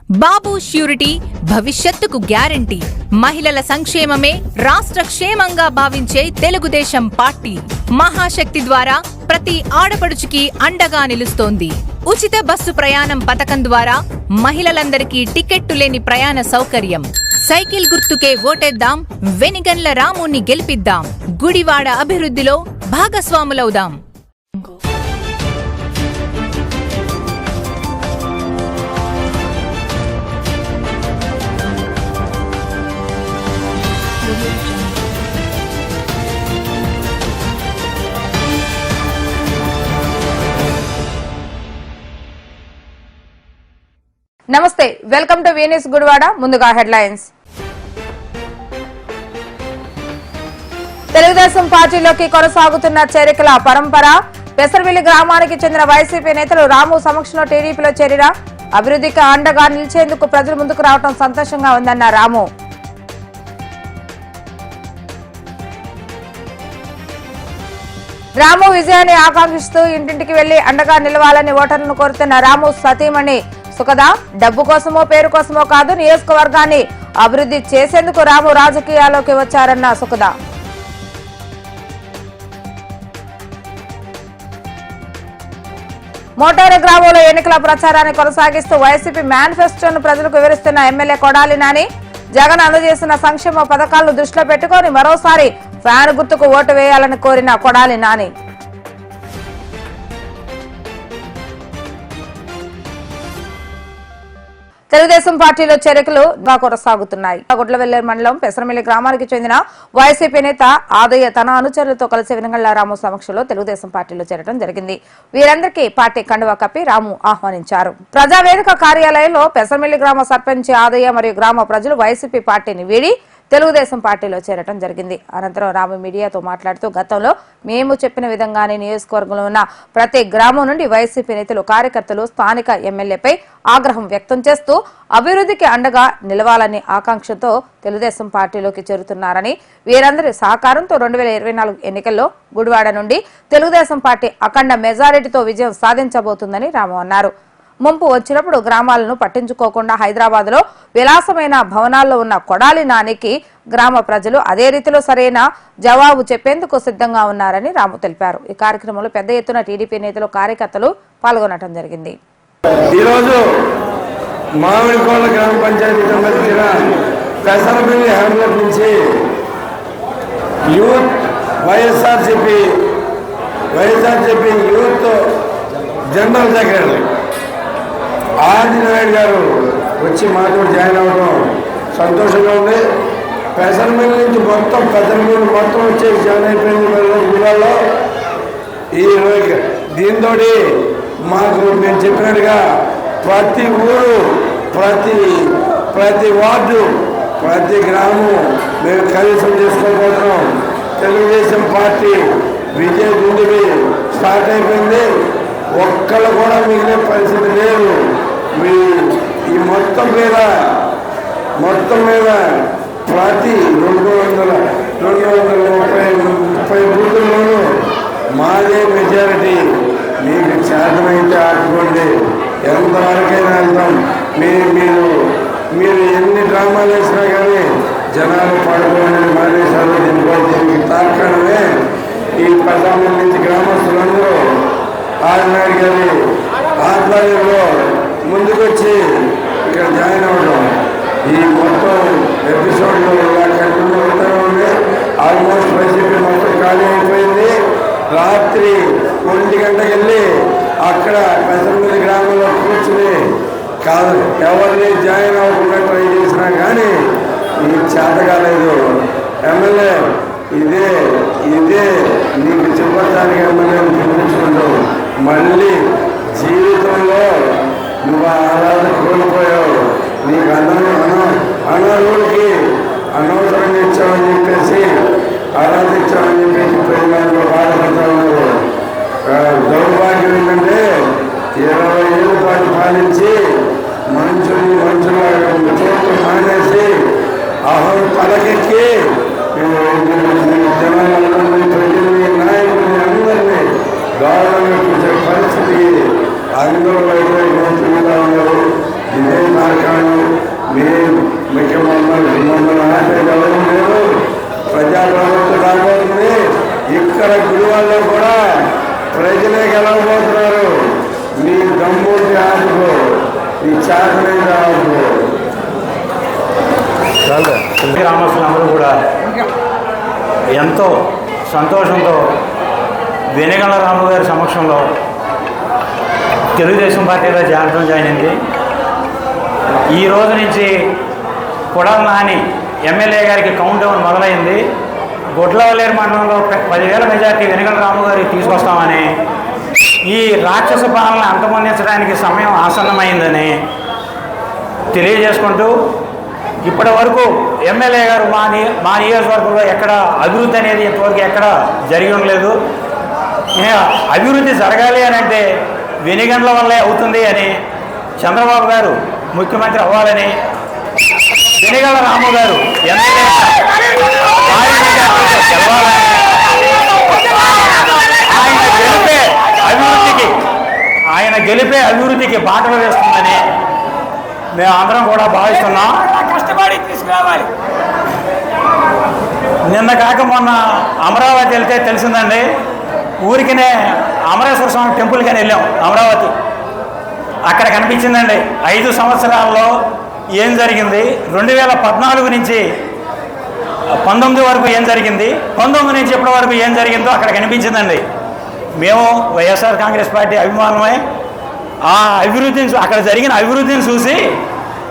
బాబు surety భవిష్యత్తుకు guarantee. మహిళల సంక్షేమమే రాష్ట్ర క్షేమంగా భావించే తెలుగుదేశం పార్టీ మహాశక్తి ద్వారా ప్రతి ఆడపడుచుకి అండగా నిలుస్తోంది. ఉచిత బస్సు ప్రయాణం పథకం ద్వారా మహిళలందరికీ టికెట్టు లేని ప్రయాణ సౌకర్యం. సైకిల్ గుర్తుకే ఓటేద్దాం, వెనిగండ్ల రాముని గెలిపిద్దాం, గుడివాడ అభివృద్ధిలో భాగస్వాములవుదాం. నమస్తే, వెల్కమ్ టు వీనిస్ గుడివాడ. ముందుగా హెడ్లైన్స్. తెలుగుదేశం పార్టీలోకి కొనసాగుతున్న చేరికల పరంపర. పెసరవిల్లి గ్రామానికి చెందిన వైసీపీ నేతలు రాము సమక్షంలో టీడీపీలో చేరిన అభివృద్ధికి అండగా నిలిచేందుకు ప్రజలు ముందుకు రావడం సంతోషంగా ఉందన్న రాము. రాము విజయాన్ని ఆకాంక్షిస్తూ ఇంటింటికి వెళ్లి అండగా నిలవాలని ఓటర్లను కోరుతున్న రాము సతీమణి సుఖద. డబ్బు కోసమో పేరు కోసమో కాదు, నియోజకవర్గాన్ని అభివృద్ధి చేసేందుకు రాము రాజకీయాల్లోకి వచ్చారన్న సుఖద. మోటారు గ్రామంలో ఎన్నికల ప్రచారాన్ని కొనసాగిస్తూ వైసీపీ మేనిఫెస్టోను ప్రజలకు వివరిస్తున్న ఎమ్మెల్యే కొడాలి నాని. జగన్ అందజేసిన సంక్షేమ పథకాలను దృష్టిలో పెట్టుకుని మరోసారి ఫ్యాన్ గుర్తుకు ఓటు వేయాలని కోరిన కొడాలి నాని. తెలుగుదేశం పార్టీలో చేరికలు కొనసాగుతున్నాయి. గుడ్లవెల్లేరు మండలం పెసరమిల్లి గ్రామానికి చెందిన వైసీపీ నేత ఆదయ్య తన అనుచరులతో కలిసి వెనుగండ్ల రాము సమక్షంలో తెలుగుదేశం పార్టీలో చేరడం జరిగింది. వీరందరికీ పార్టీ కండువా కప్పి రాము ఆహ్వానించారు. ప్రజావేదిక కార్యాలయంలో పెసరమిల్లి గ్రామ సర్పంచ్ ఆదయ్య మరియు గ్రామ ప్రజలు వైసీపీ పార్టీని వీడి తెలుగుదేశం పార్టీలో చేరడం జరిగింది. అనంతరం రాము మీడియాతో మాట్లాడుతూ గతంలో మేము చెప్పిన విధంగానే నియోజకవర్గంలో ఉన్న ప్రతి గ్రామం నుండి వైసీపీ నేతలు, కార్యకర్తలు స్థానిక ఎమ్మెల్యేపై ఆగ్రహం వ్యక్తం చేస్తూ అభివృద్ధికి అండగా నిలవాలని ఆకాంక్షతో తెలుగుదేశం పార్టీలోకి చేరుతున్నారని, వీరందరి సహకారంతో 2024 ఎన్నికల్లో గుడివాడ నుండి తెలుగుదేశం పార్టీ అఖండ మెజారిటీతో విజయం సాధించబోతుందని రాము అన్నారు. ముంపు వచ్చినప్పుడు గ్రామాలను పట్టించుకోకుండా హైదరాబాద్ లో విలాసమైన భవనాల్లో ఉన్న కొడాలి నానికి గ్రామ ప్రజలు అదే రీతిలో సరైన జవాబు చెప్పేందుకు సిద్ధంగా ఉన్నారని రాము తెలిపారు. ఈ కార్యక్రమంలో పెద్ద ఎత్తున టీడీపీ నేతలు, కార్యకర్తలు పాల్గొనడం జరిగింది. ఈరోజు మామిడికోట గ్రామ పంచాయతీ సంబంధించిన పెసరమిల్లి హ్యామ్లెట్ నుంచి youth YSRCP youth general secretary Adinaidu గారు వచ్చి మాతో జాయిన్ అవ్వడం సంతోషంగా ఉంది. పెసరమిల్లి నుంచి మొత్తం పెసరమిల్లి మొత్తం వచ్చేసి జాయిన్ అయిపోయింది జిల్లాలో. ఈ దీంతో మాకు మేము చెప్పినట్టుగా ప్రతి ఊరు, ప్రతి వార్డు, ప్రతి గ్రామం మేము కనీసం చేసుకోబోతున్నాం. తెలుగుదేశం పార్టీ విజయ దుందుబి స్టార్ట్ అయిపోయింది. ఒక్కళ్ళు కూడా మిగిలే పరిస్థితి లేదు. ఈ మొత్తం మీద ప్రతి 230 బూతుల్లోనూ మాదే మెజారిటీ. మీకు చేతనైతే ఆడుకోండి, ఎంతవరకైనా వెళ్తాం. మీరు ఎన్ని డ్రామాలు వేసినా కానీ జనాలు పడుకోవాలని మానేశారు. దీనికి తార్కాణమే ఈ పదమూడు నుంచి గ్రామస్తులందరూ ఆదినాయుడు గారి ఆధ్వర్యంలో ముందుకొచ్చి ఇక్కడ జాయిన్ అవ్వడం. ఈ మొత్తం ఎపిసోడ్లో ఇలా కంటిన్యూ అవుతూనే ఉంది. ఆల్మోస్ట్ వైసీపీ మొత్తం ఖాళీ అయిపోయింది. రాత్రి 1 గంటకి వెళ్ళి అక్కడ పెసరమిల్లి గ్రామంలో కూర్చుని ఎవరిని జాయిన్ అవ్వకుండా ట్రై చేసినా కానీ నీకు చేత కాలేదు. ఎమ్మెల్యే ఇదే నీకు చెప్పడానికి ఎమ్మెల్యేని పిలిపించుకుంటావు. మళ్ళీ జీవితంలో నువ్వు ఆరాధన కోల్పోయావు. నీకు అనాథుడికి అనవసరంగా ఇచ్చామని చెప్పేసి ఆరాధించామని చెప్పేసి ప్రజలు బాధపడతా ఉన్నారు. దౌర్భాగ్యం ఏంటంటే 20 ఏళ్ళ పాటు పాలించి మనుషులాగా చోటు మానేసి అహం తలకెక్కి జనాలందరినీ, ప్రజల్ని, నాయకుల్ని అందరినీ దారుణంగా చూసే పరిస్థితి అందరూ వైపు ఉన్నారు. ఇదే మార్గాలు మీరు మమ్మల్ని ఆపేదెవరూ లేరు. ప్రజాప్రభుత్వం రాబోతుంది. ఇక్కడ గుడివాళ్ళలో కూడా ప్రజలే గెలవబోతున్నారు. మీ దమ్ముడి ఆదుకో, మీ చాకరీ ఆదుకో. గ్రామస్తులందరూ కూడా ఎంతో సంతోషంతో వెనిగళ్ల రాము గారి సమక్షంలో తెలుగుదేశం పార్టీలో జాయిన్ అయింది. ఈ రోజు నుంచి కొడాల నాని ఎమ్మెల్యే గారికి కౌంట్ డౌన్ మొదలైంది. గొడ్లవల్లేరు మండలంలో 10,000 మెజార్టీ వెనిగళ్ల రాము గారికి తీసుకొస్తామని, ఈ రాక్షస పాలన అంతమొందించడానికి సమయం ఆసన్నమైందని తెలియజేసుకుంటూ, ఇప్పటి వరకు ఎమ్మెల్యే గారు మా నియోజకవర్గంలో ఎక్కడ అభివృద్ధి అనేది ఇంతవరకు ఎక్కడ జరిగి ఉండలేదు. అభివృద్ధి జరగాలి అని అంటే వెనిగండ్ల వల్లే అవుతుంది అని, చంద్రబాబు గారు ముఖ్యమంత్రి అవ్వాలని, వెనిగళ్ల రాము గారు ఎమ్మెల్యే గెలవాలని, ఆయన గెలిపే అభివృద్ధికి బాటలు వేస్తుందని మేము అందరం కూడా భావిస్తున్నాం. కష్టపడి తీసుకురావాలి. నిన్న కాక మొన్న అమరావతి వెళ్తే తెలిసిందండి, ఊరికినే అమరేశ్వర స్వామి టెంపుల్కి అని వెళ్ళాం అమరావతి. అక్కడ కనిపించిందండి 5 సంవత్సరాల్లో ఏం జరిగింది, 2014 నుంచి 19 వరకు ఏం జరిగింది, 19 నుంచి ఇప్పటి వరకు ఏం జరిగిందో అక్కడ కనిపించిందండి. మేము వైఎస్ఆర్ కాంగ్రెస్ పార్టీ అభిమానమై ఆ అభివృద్ధిని, అక్కడ జరిగిన అభివృద్ధిని చూసి,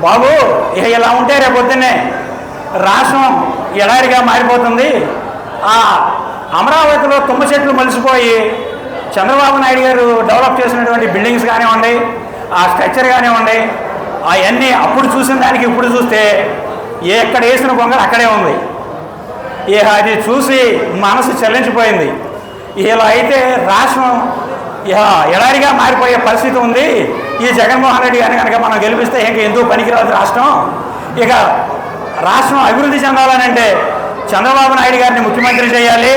బాబు ఇలా ఉంటే రేపొద్దున్నే రాష్ట్రం ఎడారిగా మారిపోతుంది, ఆ అమరావతిలో తుమ్మ చెట్లు మలిసిపోయి చంద్రబాబు నాయుడు గారు డెవలప్ చేసినటువంటి బిల్డింగ్స్ కానివ్వండి, ఆ స్ట్రక్చర్ కానివ్వండి, అవన్నీ అప్పుడు చూసిన దానికి ఇప్పుడు చూస్తే ఎక్కడ వేసిన బొంగలు అక్కడే ఉంది. అది చూసి మనసు చలించిపోయింది. ఇలా అయితే రాష్ట్రం ఎడారిగా మారిపోయే పరిస్థితి ఉంది. ఈ జగన్మోహన్ రెడ్డి గారిని కనుక మనం గెలిపిస్తే ఇంకా ఎందుకు పనికిరాదు రాష్ట్రం. ఇక రాష్ట్రం అభివృద్ధి చెందాలనంటే చంద్రబాబు నాయుడు గారిని ముఖ్యమంత్రి చేయాలి,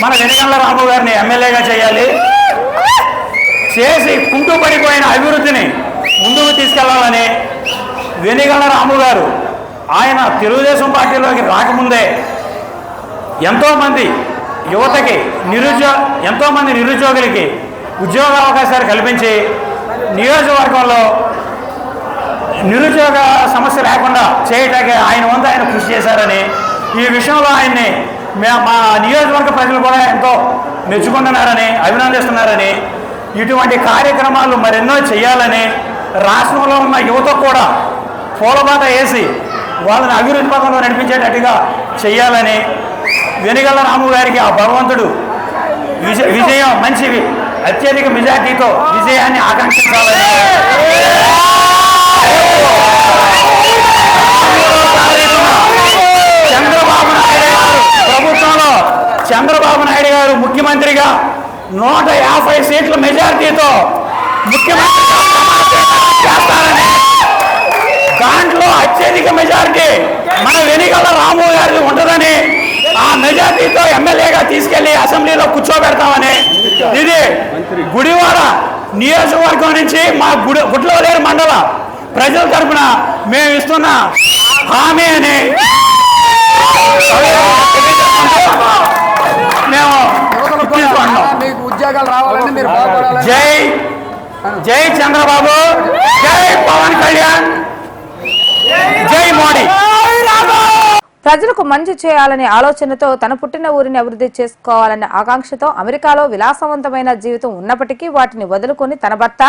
మన వెనిగళ్ల రాము గారిని ఎమ్మెల్యేగా చేయాలి, చేసి కుంటుపడిపోయిన అభివృద్ధిని ముందుకు తీసుకెళ్లాలని వెనిగళ్ల రాము గారు ఆయన తెలుగుదేశం పార్టీలోకి రాకముందే ఎంతోమంది యువతకి ఎంతోమంది నిరుద్యోగులకి ఉద్యోగ అవకాశాలు కల్పించి నియోజకవర్గంలో నిరుద్యోగ సమస్య లేకుండా చేయటానికి ఆయన వంతు ఆయన కృషి చేశారని, ఈ విషయంలో ఆయన్ని మా నియోజకవర్గ ప్రజలు కూడా ఎంతో మెచ్చుకుంటున్నారని, అభినందిస్తున్నారని, ఇటువంటి కార్యక్రమాలు మరెన్నో చేయాలని, రాష్ట్రంలో ఉన్న యువత కూడా పూలబాట వేసి వాళ్ళని అభివృద్ధి పథంలో నడిపించేటట్టుగా చేయాలని, వెనిగళ్ల రాము గారికి ఆ భగవంతుడు విజయం మంచి అత్యధిక మెజార్టీతో విజయాన్ని ఆకాంక్షించాలని, ప్రభుత్వంలో చంద్రబాబు నాయుడు గారు ముఖ్యమంత్రిగా 150 సీట్ల మెజార్టీతో ముఖ్యమంత్రిగా చేస్తారని, దాంట్లో అత్యధిక మెజార్టీ మన వెనిగళ్ల రాము గారి ఉంటుందని, ఆ మెజార్టీతో ఎమ్మెల్యేగా తీసుకెళ్లి అసెంబ్లీలో కూర్చోబెడతామని, ఇది గుడివాడ నియోజకవర్గం నుంచి మా గుడ్లవల్లేరు మండల ప్రజల తరఫున మేము ఇస్తున్న హామీ అని మేము ఉద్యోగాలు రావాలని మీరు జై జై చంద్రబాబు, జై పవన్ కళ్యాణ్, జై మోడీ. ప్రజలకు మంచి చేయాలనే ఆలోచనతో తన పుట్టిన ఊరిని అభివృద్ధి చేసుకోవాలనే ఆకాంక్షతో అమెరికాలో విలాసవంతమైన జీవితం ఉన్నప్పటికీ వాటిని వదులుకొని తన భర్త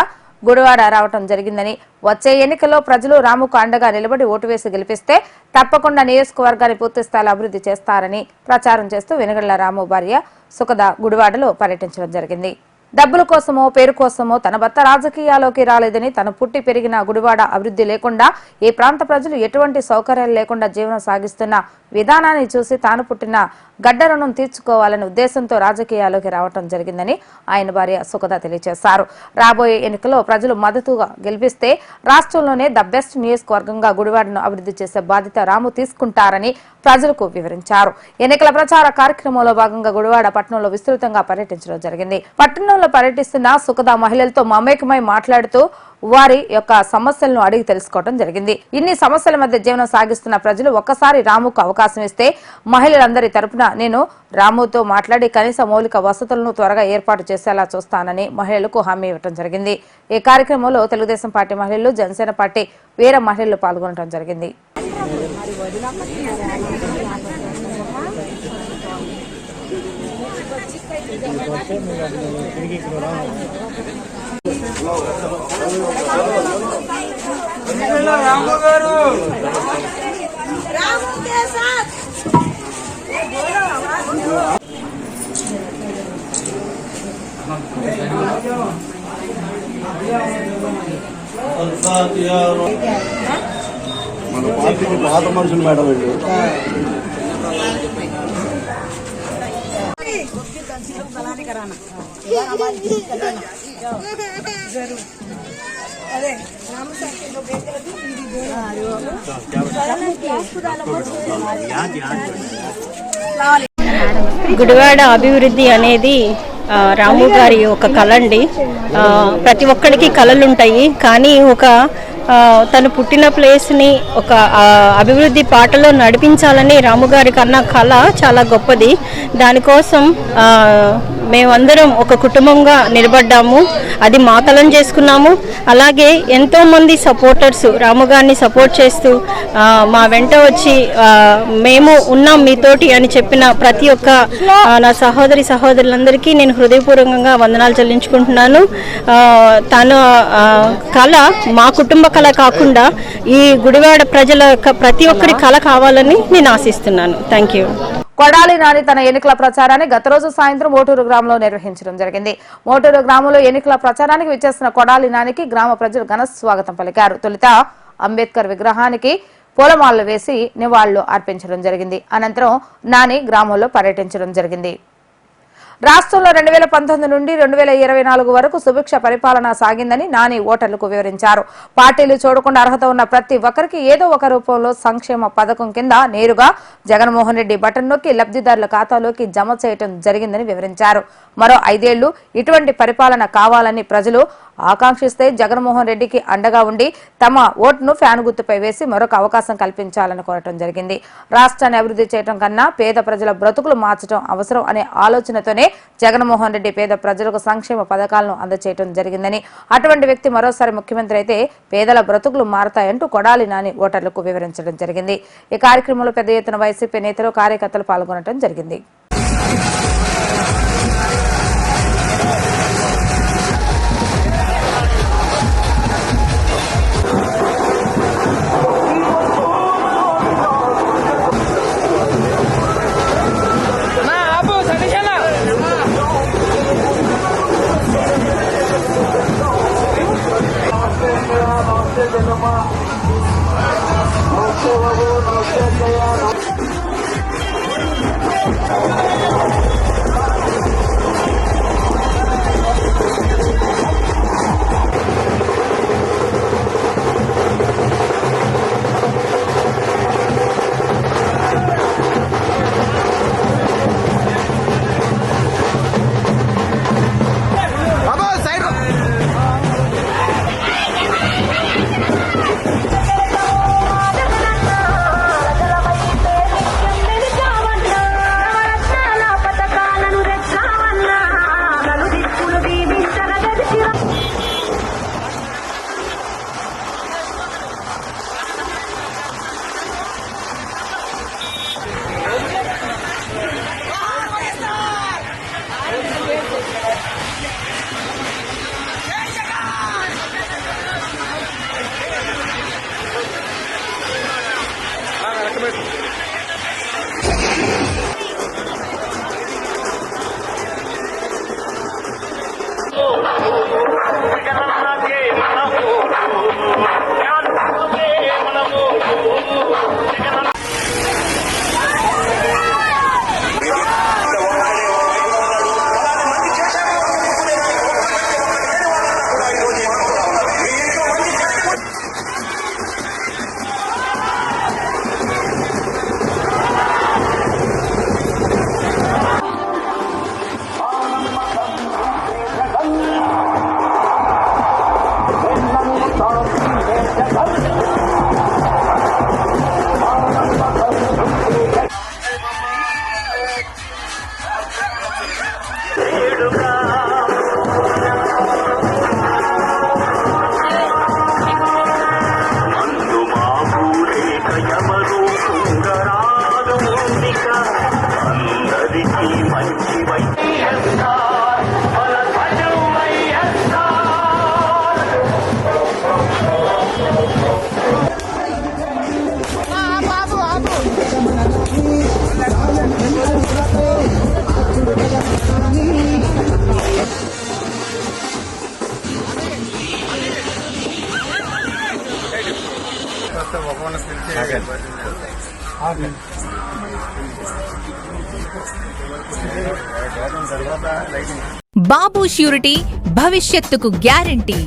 గుడివాడ రావటం జరిగిందని, వచ్చే ఎన్నికల్లో ప్రజలు రాముకు అండగా నిలబడి ఓటు వేసి గెలిపిస్తే తప్పకుండా నియోజకవర్గాన్ని పూర్తిస్థాయిలో అభివృద్ధి చేస్తారని ప్రచారం చేస్తూ వెనిగళ్ల రాము భార్య సుఖద గుడివాడలో పర్యటించడం జరిగింది. డబ్బుల కోసమో పేరు కోసమో తన భర్త రాజకీయాల్లోకి రాలేదని, తను పుట్టి పెరిగిన గుడివాడ అభివృద్ధి లేకుండా ఈ ప్రాంత ప్రజలు ఎటువంటి సౌకర్యాలు లేకుండా జీవనం సాగిస్తున్న విధానాన్ని చూసి తాను పుట్టిన గడ్డ రుణం తీర్చుకోవాలనే ఉద్దేశంతో రాజకీయాల్లోకి రావటం జరిగిందని ఆయన భార్య సుఖద తెలియజేశారు. రాబోయే ఎన్నికల్లో ప్రజలు మద్దతుగా గెలిపిస్తే రాష్ట్రంలోనే ద బెస్ట్ నియోజకవర్గంగా గుడివాడను అభివృద్ధి చేసే బాధ్యత రాము తీసుకుంటారని ప్రజలకు వివరించారు. ఎన్నికల ప్రచార కార్యక్రమంలో భాగంగా గుడివాడ పట్టణంలో విస్తృతంగా పర్యటించడం జరిగింది. పట్టణంలో పర్యటిస్తున్న సుఖద మహిళలతో మమేకమై మాట్లాడుతూ వారి యొక్క సమస్యలను అడిగి తెలుసుకోవడం జరిగింది. ఇన్ని సమస్యల మధ్య జీవనం సాగిస్తున్న ప్రజలు ఒక్కసారి రాముకు అవకాశం ఇస్తే మహిళలందరి తరపున నేను రాముతో మాట్లాడి కనీస మౌలిక వసతులను త్వరగా ఏర్పాటు చేసేలా చూస్తానని మహిళలకు హామీ ఇవ్వడం జరిగింది. ఈ కార్యక్రమంలో తెలుగుదేశం పార్టీ మహిళలు, జనసేన పార్టీ వేరే మహిళలు పాల్గొనడం జరిగింది. మన పార్టీకి పాత మనుషులు మేడం అండి. గుడివాడ అభివృద్ధి అనేది రాము గారి ఒక కళ అండి. ప్రతి ఒక్కరికి కళలు ఉంటాయి, కానీ తను పుట్టిన ప్లేస్ని ఒక అభివృద్ధి పాటలో నడిపించాలని రాముగారి కన్నా కళ చాలా గొప్పది. దానికోసం మేమందరం ఒక కుటుంబంగా నిలబడ్డాము, అది మా కళను చేసుకున్నాము. అలాగే ఎంతోమంది సపోర్టర్స్ రాముగారిని సపోర్ట్ చేస్తూ మా వెంట వచ్చి మేము ఉన్నాం మీతోటి అని చెప్పిన ప్రతి ఒక్క నా సహోదరులందరికీ నేను హృదయపూర్వకంగా వందనాలు చెల్లించుకుంటున్నాను. తన కళ మా కుటుంబ కళ కాకుండా ఈ గుడివాడ ప్రజల ప్రతి ఒక్కరి కళ కావాలని నేను ఆశిస్తున్నాను. Thank you. కొడాలి నాని తన ఎన్నికల ప్రచారాన్ని గత రోజు సాయంత్రం మోటూరు గ్రామంలో నిర్వహించడం జరిగింది. మోటూరు గ్రామంలో ఎన్నికల ప్రచారానికి విచ్చేసిన కొడాలి నానికి గ్రామ ప్రజలు ఘన స్వాగతం పలికారు. తొలుత అంబేద్కర్ విగ్రహానికి పూలమాలలు వేసి నివాళులు అర్పించడం జరిగింది. అనంతరం నాని గ్రామంలో పర్యటించడం జరిగింది. రాష్ట్రంలో 2019 నుండి 2024 వరకు సుభిక్ష పరిపాలన సాగిందని నాని ఓటర్లకు వివరించారు. పార్టీలు చూడకుండా అర్హత ఉన్న ప్రతి ఒక్కరికి ఏదో ఒక రూపంలో సంక్షేమ పథకం కింద నేరుగా జగన్మోహన్ రెడ్డి బటన్ నొక్కి లబ్ధిదారుల ఖాతాలోకి జమ చేయడం జరిగిందని వివరించారు. మరో 5 ఏళ్లు ఇటువంటి పరిపాలన కావాలని ప్రజలు ఆకాంక్షిస్తే జగన్మోహన్ రెడ్డికి అండగా ఉండి తమ ఓటును ఫ్యాన్ గుర్తుపై వేసి మరొక అవకాశం కల్పించాలని కోరటం జరిగింది. రాష్ట్రాన్ని అభివృద్ధి చేయడం కన్నా పేద ప్రజల బ్రతుకులు మార్చడం అవసరం అనే ఆలోచనతోనే జగన్మోహన్ రెడ్డి పేద ప్రజలకు సంక్షేమ పథకాలను అందజేయడం జరిగిందని, అటువంటి వ్యక్తి మరోసారి ముఖ్యమంత్రి అయితే పేదల బ్రతుకులు మారతాయంటూ కొడాలి నాని ఓటర్లకు వివరించడం జరిగింది. ఈ కార్యక్రమంలో పెద్ద ఎత్తున వైసీపీ నేతలు, కార్యకర్తలు పాల్గొనడం జరిగింది. బాబు ష్యూరిటీ భవిష్యత్తుకు గ్యారంటీ.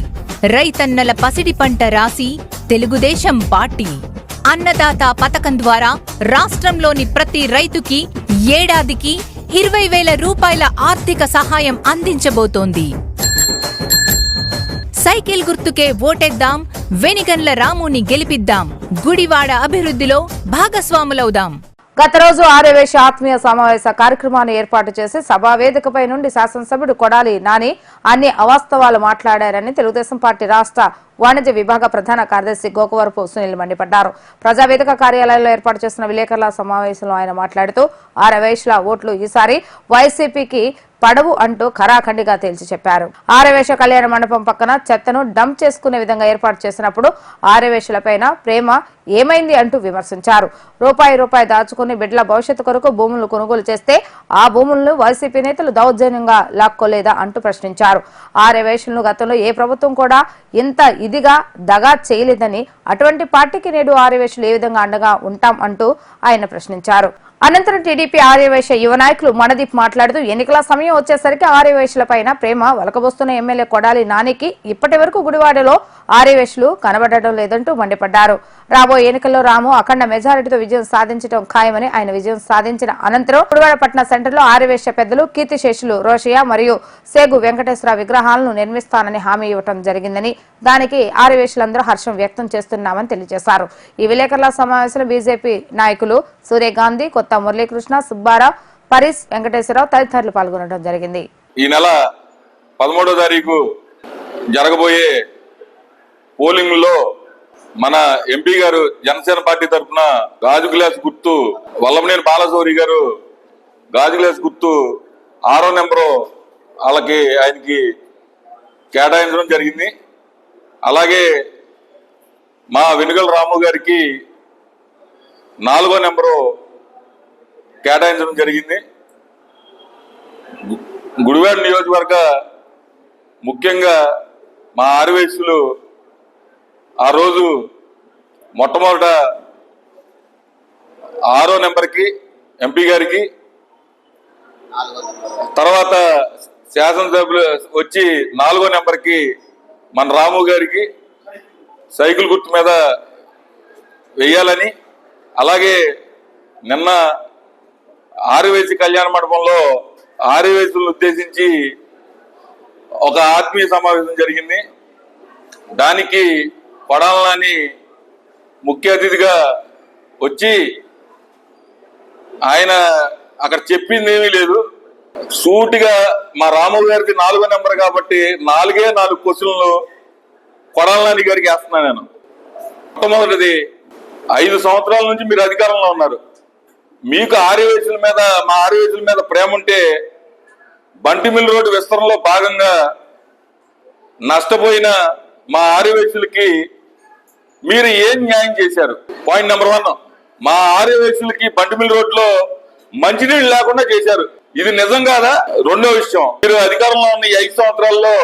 రైతన్నల పసిడి పంట రాసి తెలుగుదేశం పార్టీ. అన్నదాత పథకం ద్వారా రాష్ట్రంలోని ప్రతి రైతుకి ఏడాదికి 20,000 రూపాయల ఆర్థిక సహాయం అందించబోతోంది. సైకిల్ గుర్తుకే ఓటేద్దాం, వెనిగండ్ల రాముని గెలిపిద్దాం, గుడివాడ అభివృద్ధిలో భాగస్వాములవుదాం. గత రోజు ఆర్యవేశ ఆత్మీయ సమావేశ కార్యక్రమాన్ని ఏర్పాటు చేసి సభా వేదికపై నుండి శాసనసభ్యుడు కొడాలి నాని అన్ని అవాస్తవాలు మాట్లాడారని తెలుగుదేశం పార్టీ రాష్ట్ర వాణిజ్య విభాగ ప్రధాన కార్యదర్శి గోకవరపు సునీల్ మండిపడ్డారు. ప్రజావేదిక కార్యాలయంలో ఏర్పాటు చేసిన విలేకరుల సమావేశంలో ఆయన మాట్లాడుతూ ఆర్యవేశల ఓట్లు ఈసారి వైసీపీకి పడవు అంటూ ఖరాఖండిగా తేల్చి చెప్పారు. ఆర్యవేశ కళ్యాణ మండపం పక్కన చెత్తను డంప్ చేసుకునే విధంగా ఏర్పాటు చేసినప్పుడు ఆర్యవేశలపైన ప్రేమ ఏమైంది అంటూ విమర్శించారు. రూపాయి దాచుకుని బిడ్డల భవిష్యత్తు కొరకు భూములను కొనుగోలు చేస్తే ఆ భూములను వైసీపీ నేతలు దౌర్జన్యంగా లాక్కోలేదా అంటూ ప్రశ్నించారు. ఆర్యవేశలను గతంలో ఏ ప్రభుత్వం కూడా ఇంత ఇదిగా దగా చేయలేదని, అటువంటి పార్టీకి నేడు ఆర్యవేశలు ఏ విధంగా అండగా ఉంటాం అంటూ ఆయన ప్రశ్నించారు. అనంతరం టీడీపీ ఆర్యవేశ యువ నాయకులు మనదీప్ మాట్లాడుతూ ఎన్నికల సమయం వచ్చేసరికి ఆర్యవేశలపైన ప్రేమ వలకబోస్తున్న ఎమ్మెల్యే కొడాలి నానికి ఇప్పటి వరకు గుడివాడలో ఆర్యవేశలు కనబడటం లేదంటూ మండిపడ్డారు. రాబోయే ఎన్నికల్లో రాము అఖండ మెజారిటీతో విజయం సాధించడం ఖాయమని, ఆయన విజయం సాధించిన అనంతరం గుడివాడ పట్టణ సెంటర్లో ఆర్యవేశ పెద్దలు కీర్తిశేషులు రోషయ్య మరియు సేగు వెంకటేశ్వర విగ్రహాలను నిర్మిస్తానని హామీ ఇవ్వడం జరిగిందని, దానికి ఆర్యవేశలందరూ హర్షం వ్యక్తం చేస్తున్నామని తెలియజేశారు. ఈ విలేకరుల సమావేశంలో బీజేపీ నాయకులు సూర్యగాంధీ, కొత్త మురళీకృష్ణ, సుబ్బారావు, పరిస్, వెంకటేశ్వరరావు తదితరులు పాల్గొనడం జరిగింది. ఈ నెల 13వ తారీఖు జరగబోయే పోలింగ్ లో మన ఎంపీ గారు జనసేన పార్టీ తరఫున గాజు గ్లాస్ గుర్తు వల్లభనేని బాలశౌరి గారు గాజు గ్లాస్ గుర్తు 6వ నెంబరు ఆయనకి కేటాయించడం జరిగింది. అలాగే మా వెనుగల రాము గారికి 4వ నెంబరు కేటాయించడం జరిగింది. గుడివాడ నియోజకవర్గ ముఖ్యంగా మా ఆర్యవేశులు ఆ రోజు మొట్టమొదట 6వ నెంబర్కి ఎంపీ గారికి, తర్వాత శాసనసభ్యులు వచ్చి 4వ నెంబర్కి మన రాము గారికి సైకిల్ గుర్తు మీద వేయాలని, అలాగే నిన్న ఆర్యవేశ కళ్యాణ మండపంలో ఆర్యవేశులను ఉద్దేశించి ఒక ఆత్మీయ సమావేశం జరిగింది. దానికి కొడాలని ముఖ్య అతిథిగా వచ్చి ఆయన అక్కడ చెప్పింది ఏమీ లేదు. సూటిగా మా రాము గారికి 4వ నెంబర్ కాబట్టి 4 క్వశ్చన్లు కొడాలని గారికి వేస్తున్నా నేను. మొట్టమొదటిది, 5 సంవత్సరాల నుంచి మీరు అధికారంలో ఉన్నారు. మీకు ఆర్యవేశుల మీద, మా ఆర్యవేశుల మీద ప్రేమ ఉంటే బంటిమిల్ రోడ్డు విస్తరణలో భాగంగా నష్టపోయిన మా ఆర్యవేశులకి మీరు ఏం న్యాయం చేశారు? పాయింట్ నెంబర్ 1, మా ఆర్యవేశులకి బంటిమిల్ రోడ్లో మంచినీళ్ళు లేకుండా చేశారు. ఇది నిజం కాదా? రెండో విషయం, మీరు అధికారంలో ఉన్న ఈ 5 సంవత్సరాల్లో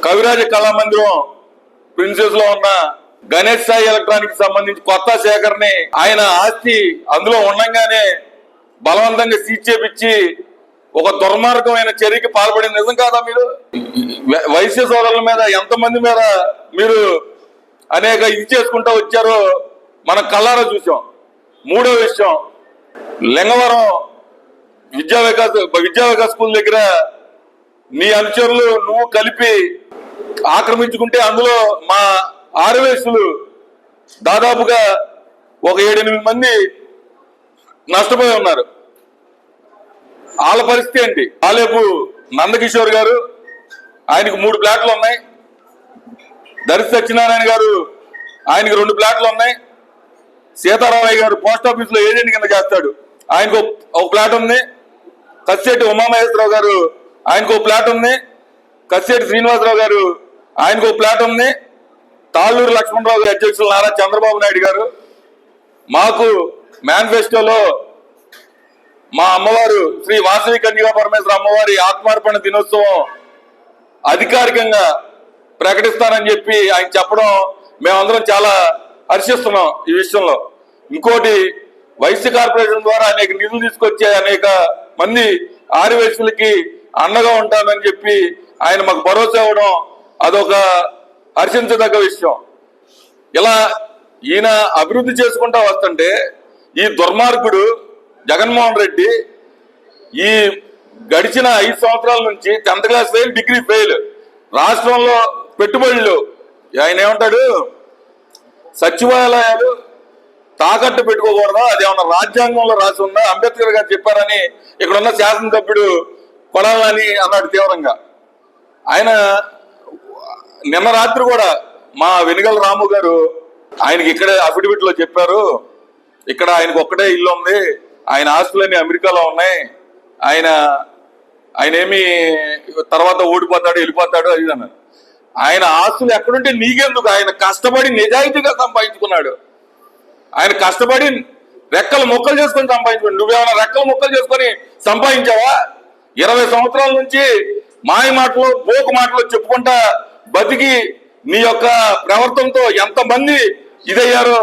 కవిరాజ కళామందిరం ప్రిన్సెస్ లో ఉన్న గణేష్ సాయి ఎలక్ట్రానిక్స్ సంబంధించి కొత్త సేకరణని ఆయన ఆస్తి అందులో ఉండగానే బలవంతంగా సీజ్ చేపించి ఒక దుర్మార్గమైన చర్యకి పాల్పడింది నిజం కాదా? మీరు వైశ్య సోదరుల మీద ఎంతమంది మీద మీరు అనేక ఇది చేసుకుంటూ వచ్చారో మనం కళ్ళారా చూసాం. మూడో విషయం, లింగవరం విద్యా వికాస్ స్కూల్ దగ్గర నీ అనుచరులు నువ్వు కలిపి ఆక్రమించుకుంటే అందులో మా ఆర్యవేశులు దాదాపుగా ఒక 7-8 మంది నష్టపోయి ఉన్నారు. వాళ్ళ పరిస్థితి ఏంటి? ఆలేపు నందకిషోర్ గారు, ఆయనకు 3 ప్లాట్లు ఉన్నాయి. దర్శి సత్యనారాయణ గారు, ఆయనకు 2 ప్లాట్లు ఉన్నాయి. సీతారామయ్య గారు పోస్ట్ ఆఫీస్ లో ఏజెంట్ కింద చేస్తాడు, ఆయనకు ఒక ప్లాట్ ఉంది. కస్సేటి ఉమామహేశ్వరరావు గారు, ఆయనకు ప్లాట్ ఉంది. కస్సేటి శ్రీనివాసరావు గారు, ఆయనకు ప్లాట్ ఉంది. తాళ్ళూరు లక్ష్మణరావు గారి అధ్యక్షులు నారా చంద్రబాబు నాయుడు గారు, మాకు మేనిఫెస్టోలో మా అమ్మవారు శ్రీ వాసవి కన్యకా పరమేశ్వర అమ్మవారి ఆత్మార్పణ దినోత్సవం అధికారికంగా ప్రకటిస్తానని చెప్పి ఆయన చెప్పడం మేమందరం చాలా హర్షిస్తున్నాం ఈ విషయంలో. ఇంకోటి, వైశ్య కార్పొరేషన్ ద్వారా అనేక నిధులు తీసుకొచ్చే అనేక మంది ఆర్యవైశ్యులకి అండగా ఉంటానని చెప్పి ఆయన మాకు భరోసా ఇవ్వడం అదొక హర్షించదగ్గ విషయం. ఇలా ఈయన అభివృద్ధి చేసుకుంటా వస్తుంటే ఈ దుర్మార్గుడు జగన్మోహన్ రెడ్డి ఈ గడిచిన 5 సంవత్సరాల నుంచి 10th class fail, degree fail, రాష్ట్రంలో పెట్టుబడులు, ఆయన ఏమంటాడు, సచివాలయాలు తాకట్టు పెట్టుకోకూడదా, అదేమన్నా రాజ్యాంగంలో రాసి ఉందా, అంబేద్కర్ గారు చెప్పారని ఇక్కడ ఉన్న శాసనసభ్యుడు కొడాలని అన్నాడు తీవ్రంగా. ఆయన నిన్న రాత్రి కూడా మా వెనుగల రాము గారు ఆయనకి ఇక్కడే అఫిడవిట్ లో చెప్పారు, ఇక్కడ ఆయనకు ఒక్కటే ఇల్లు ఉంది, ఆయన ఆస్తులన్నీ అమెరికాలో ఉన్నాయి, ఆయన ఏమి తర్వాత ఓడిపోతాడు వెళ్ళిపోతాడు అది అన్నారు. ఆయన ఆస్తులు ఎక్కడుంటే నీకెందుకు, ఆయన కష్టపడి నిజాయితీగా సంపాదించుకున్నాడు. ఆయన కష్టపడి రెక్కలు మొక్కలు చేసుకొని సంపాదించుకున్నాడు. నువ్వేమైనా రెక్కలు మొక్కలు చేసుకొని సంపాదించావా? 20 సంవత్సరాల నుంచి మాయ మాటలు, బోకు మాటలు చెప్పుకుంటా బతికి నీ యొక్క ప్రవర్తనతో ఎంతమంది ఇదయ్యారో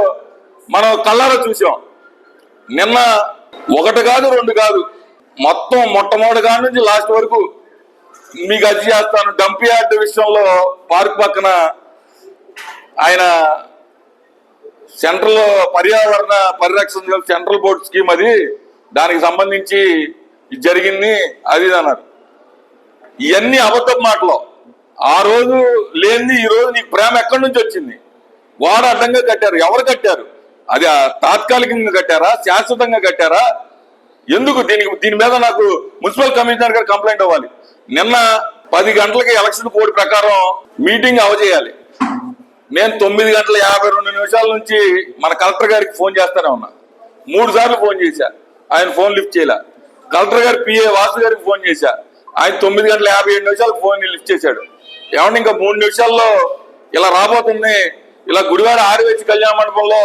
మనం కళ్ళారా చూసాం. నిన్న 1 కాదు 2 కాదు, మొత్తం మొట్టమొదటి కాడి నుంచి లాస్ట్ వరకు మీకు అది చేస్తాను. డంప్ యార్డ్ విషయంలో పార్క్ పక్కన ఆయన సెంట్రల్ పర్యావరణ పరిరక్షణ సెంట్రల్ బోర్డు స్కీమ్, అది దానికి సంబంధించి జరిగింది అది అన్నారు. ఇవన్నీ అబద్ధం మాటలు. ఆ రోజు లేనిది ఈ రోజు నీకు ప్రేమ ఎక్కడి నుంచి వచ్చింది? వాడు అడ్డంగా కట్టారు. ఎవరు కట్టారు? అది తాత్కాలికంగా కట్టారా, శాశ్వతంగా కట్టారా? ఎందుకు? దీని మీద నాకు మున్సిపల్ కమిషనర్ గారు కంప్లైంట్ అవ్వాలి. నిన్న 10 గంటలకి ఎలక్షన్ కోడ్ ప్రకారం మీటింగ్ అవజేయాలి. నేను 9:52 నుంచి మన కలెక్టర్ గారికి ఫోన్ చేస్తానే ఉన్నా. 3 సార్లు ఫోన్ చేశా, ఆయన ఫోన్ లిఫ్ట్ చేయలే. కలెక్టర్ గారి పిఏ వాసు గారికి ఫోన్ చేశా, ఆయన 9:57 ఫోన్ లిఫ్ట్ చేశాడు. ఏమంటే ఇంకా 3 నిమిషాల్లో ఇలా రాబోతుంది, ఇలా గుడివాడ ఆర్యవైశ్య కళ్యాణ మండపంలో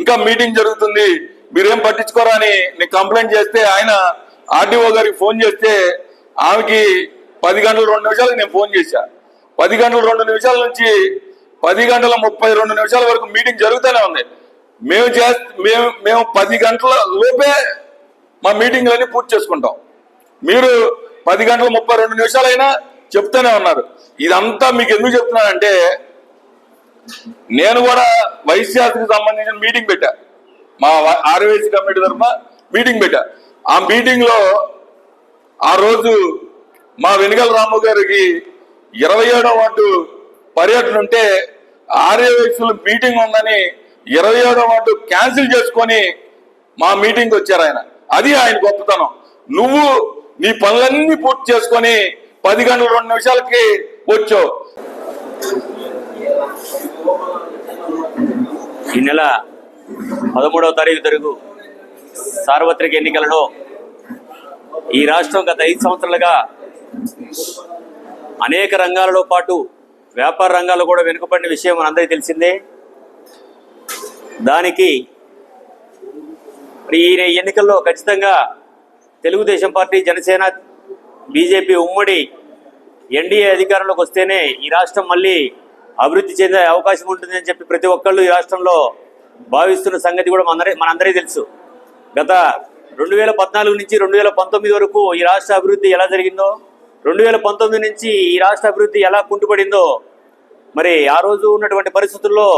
ఇంకా మీటింగ్ జరుగుతుంది, మీరేం పట్టించుకోరా అని నేను కంప్లైంట్ చేస్తే, ఆయన ఆర్డీఓ గారికి ఫోన్ చేస్తే ఆమెకి 10:02 నేను ఫోన్ చేశా. 10:02 నుంచి 10:32 వరకు మీటింగ్ జరుగుతూనే ఉంది. మేము 10 గంటల లోపే మా మీటింగ్లన్నీ పూర్తి చేసుకుంటాం. మీరు 10:32 అయినా చెప్తూనే ఉన్నారు. ఇదంతా మీకు ఎందుకు చెప్తున్నానంటే, నేను కూడా వైశ్యాస్కి సంబంధించిన మీటింగ్ పెట్టా, మా ఆర్యవైశ్య కమిటీ తరఫున మీటింగ్ పెట్టా. ఆ మీటింగ్ లో ఆ రోజు మా వెనుగల రాము గారికి 27వ వార్డు పర్యటన ఉంటే ఆర్యవైశ్యులు మీటింగ్ ఉందని 27వ వార్డు క్యాన్సిల్ చేసుకొని మా మీటింగ్ వచ్చారు ఆయన. అది ఆయన గొప్పతనం. నువ్వు నీ పనులన్నీ పూర్తి చేసుకొని 10:02 వచ్చావు. ఈ నెల 13వ తారీఖు జరుగు సార్వత్రిక ఎన్నికలలో ఈ రాష్ట్రం గత 5 సంవత్సరాలుగా అనేక రంగాలలో పాటు వ్యాపార రంగాల్లో కూడా వెనుకబడిన విషయం మనందరికీ తెలిసిందే. దానికి ఈ ఎన్నికల్లో ఖచ్చితంగా తెలుగుదేశం పార్టీ, జనసేన, బీజేపీ ఉమ్మడి ఎన్డీఏ అధికారంలోకి వస్తేనే ఈ రాష్ట్రం మళ్ళీ అభివృద్ధి చెందే అవకాశం ఉంటుందని చెప్పి ప్రతి ఒక్కళ్ళు ఈ రాష్ట్రంలో భావిస్తున్న సంగతి కూడా మనందరికీ తెలుసు. గత 2014 నుంచి 2019 వరకు ఈ రాష్ట్ర అభివృద్ధి ఎలా జరిగిందో, 2019 నుంచి ఈ రాష్ట్ర అభివృద్ధి ఎలా కుంటుపడిందో, మరి ఆ రోజు ఉన్నటువంటి పరిస్థితుల్లో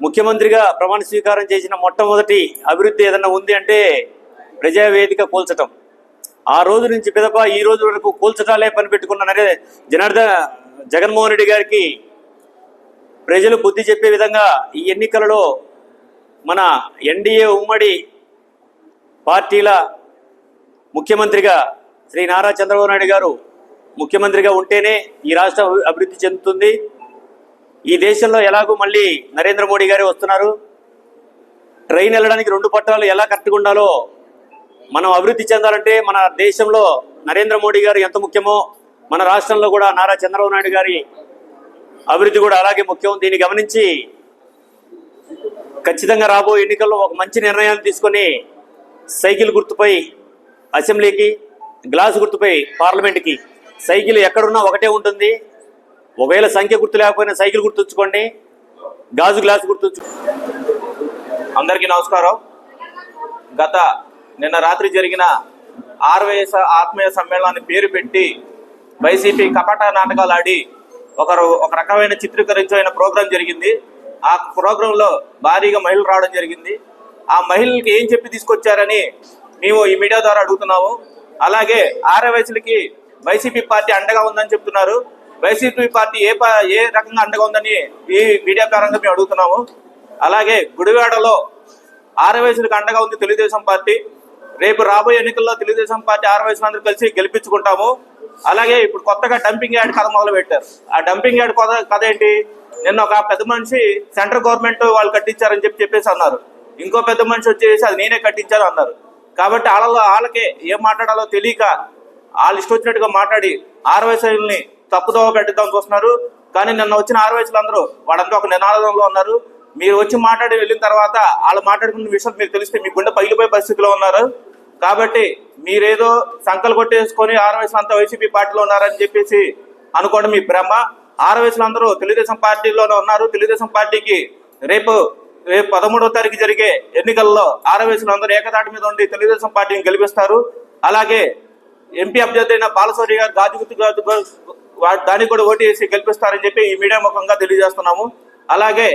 ముఖ్యమంత్రిగా ప్రమాణ స్వీకారం చేసిన మొట్టమొదటి అభివృద్ధి ఏదన్నా ఉంది అంటే ప్రజావేదిక కూల్చటం. ఆ రోజు నుంచి పిదప ఈ రోజు వరకు కూల్చటాలే పనిపెట్టుకున్న జగన్మోహన్ రెడ్డి గారికి ప్రజలు బుద్ధి చెప్పే విధంగా ఈ ఎన్నికలలో మన ఎన్డీఏ ఉమ్మడి పార్టీల ముఖ్యమంత్రిగా శ్రీ నారా చంద్రబాబు నాయుడు గారు ముఖ్యమంత్రిగా ఉంటేనే ఈ రాష్ట్రం అభివృద్ధి చెందుతుంది. ఈ దేశంలో ఎలాగో మళ్ళీ నరేంద్ర మోడీ గారే వస్తున్నారు. ట్రైన్ వెళ్ళడానికి 2 పట్టాలు ఎలా కరెక్ట్గా ఉండాలో, మనం అభివృద్ధి చెందాలంటే మన దేశంలో నరేంద్ర మోడీ గారు ఎంత ముఖ్యమో మన రాష్ట్రంలో కూడా నారా చంద్రబాబు నాయుడు గారి అభివృద్ధి కూడా అలాగే ముఖ్యం. దీన్ని గమనించి ఖచ్చితంగా రాబోయే ఎన్నికల్లో ఒక మంచి నిర్ణయాలు తీసుకొని సైకిల్ గుర్తుపై అసెంబ్లీకి, గ్లాసు గుర్తుపై పార్లమెంట్కి, సైకిల్ ఎక్కడున్నా ఒకటే ఉంటుంది. ఒకవేళ సంఖ్య గుర్తు లేకపోయినా సైకిల్ గుర్తుంచుకోండి. గాజు గ్లాస్ గుర్తు. అందరికీ నమస్కారం. నిన్న రాత్రి జరిగిన ఆర్వైఎస్ ఆత్మీయ సమ్మేళనాన్ని పేరు పెట్టి వైసీపీ కపట నాటకాలు ఆడి ఒక రకమైన చిత్రీకరించిన ప్రోగ్రాం జరిగింది. ఆ ప్రోగ్రాంలో భారీగా మహిళలు రావడం జరిగింది. ఆ మహిళలకి ఏం చెప్పి తీసుకొచ్చారని మేము ఈ మీడియా ద్వారా అడుగుతున్నాము. అలాగే ఆర్వైఎస్లకి వైసీపీ పార్టీ అండగా ఉందని చెప్తున్నారు. వైసీపీ పార్టీ ఏ రకంగా అండగా ఉందని ఈ మీడియా పరంగా మేము అడుగుతున్నాము. అలాగే గుడివాడలో ఆర్వైఎస్లకు అండగా ఉంది తెలుగుదేశం పార్టీ. రేపు రాబోయే ఎన్నికల్లో తెలుగుదేశం పార్టీ ఆర్వైఎస్లందరూ కలిసి గెలిపించుకుంటాము. అలాగే ఇప్పుడు కొత్తగా డంపింగ్ యార్డ్ కథ మొదలు పెట్టారు. ఆ డంపింగ్ యార్డ్ కథ ఏంటి? నిన్న ఒక పెద్ద మనిషి సెంట్రల్ గవర్నమెంట్ వాళ్ళు కట్టించారని చెప్పేసి అన్నారు. ఇంకో పెద్ద మనిషి వచ్చేసి అది నేనే కట్టించాను అన్నారు. కాబట్టి వాళ్ళకే ఏం మాట్లాడాలో తెలియక వాళ్ళు ఇష్టం వచ్చినట్టుగా మాట్లాడి ఆర్వైఎస్ని తప్పుదోవ పెట్టడం చూస్తున్నారు. కానీ నిన్న వచ్చిన ఆర్వైఎస్లందరూ వాళ్ళంతా ఒక నినాదంలో ఉన్నారు. మీరు వచ్చి మాట్లాడి వెళ్ళిన తర్వాత వాళ్ళు మాట్లాడుకున్న విషయం మీకు తెలిస్తే మీ గుండె పగిలిపోయే పరిస్థితిలో ఉన్నారు. కాబట్టి మీరేదో సంకలు కొట్టేసుకొని ఆర్వైఎస్ అంతా వైసీపీ పార్టీలో ఉన్నారని చెప్పేసి అనుకోవడం మీ భ్రమ. ఆర్వైఎస్లందరూ తెలుగుదేశం పార్టీలోనే ఉన్నారు. తెలుగుదేశం పార్టీకి రేపు 13వ తారీఖు జరిగే ఎన్నికల్లో ఆర్వైఎస్లందరూ ఏకతాటి మీద ఉండి తెలుగుదేశం పార్టీని గెలిపిస్తారు. అలాగే ఎంపీ అభ్యర్థి అయిన బాలశౌరి గారు గాజు దానికి కూడా ఓటు వేసి గెలిపిస్తారని చెప్పి ఈ మీడియా ముఖంగా తెలియజేస్తున్నాము. అలాగే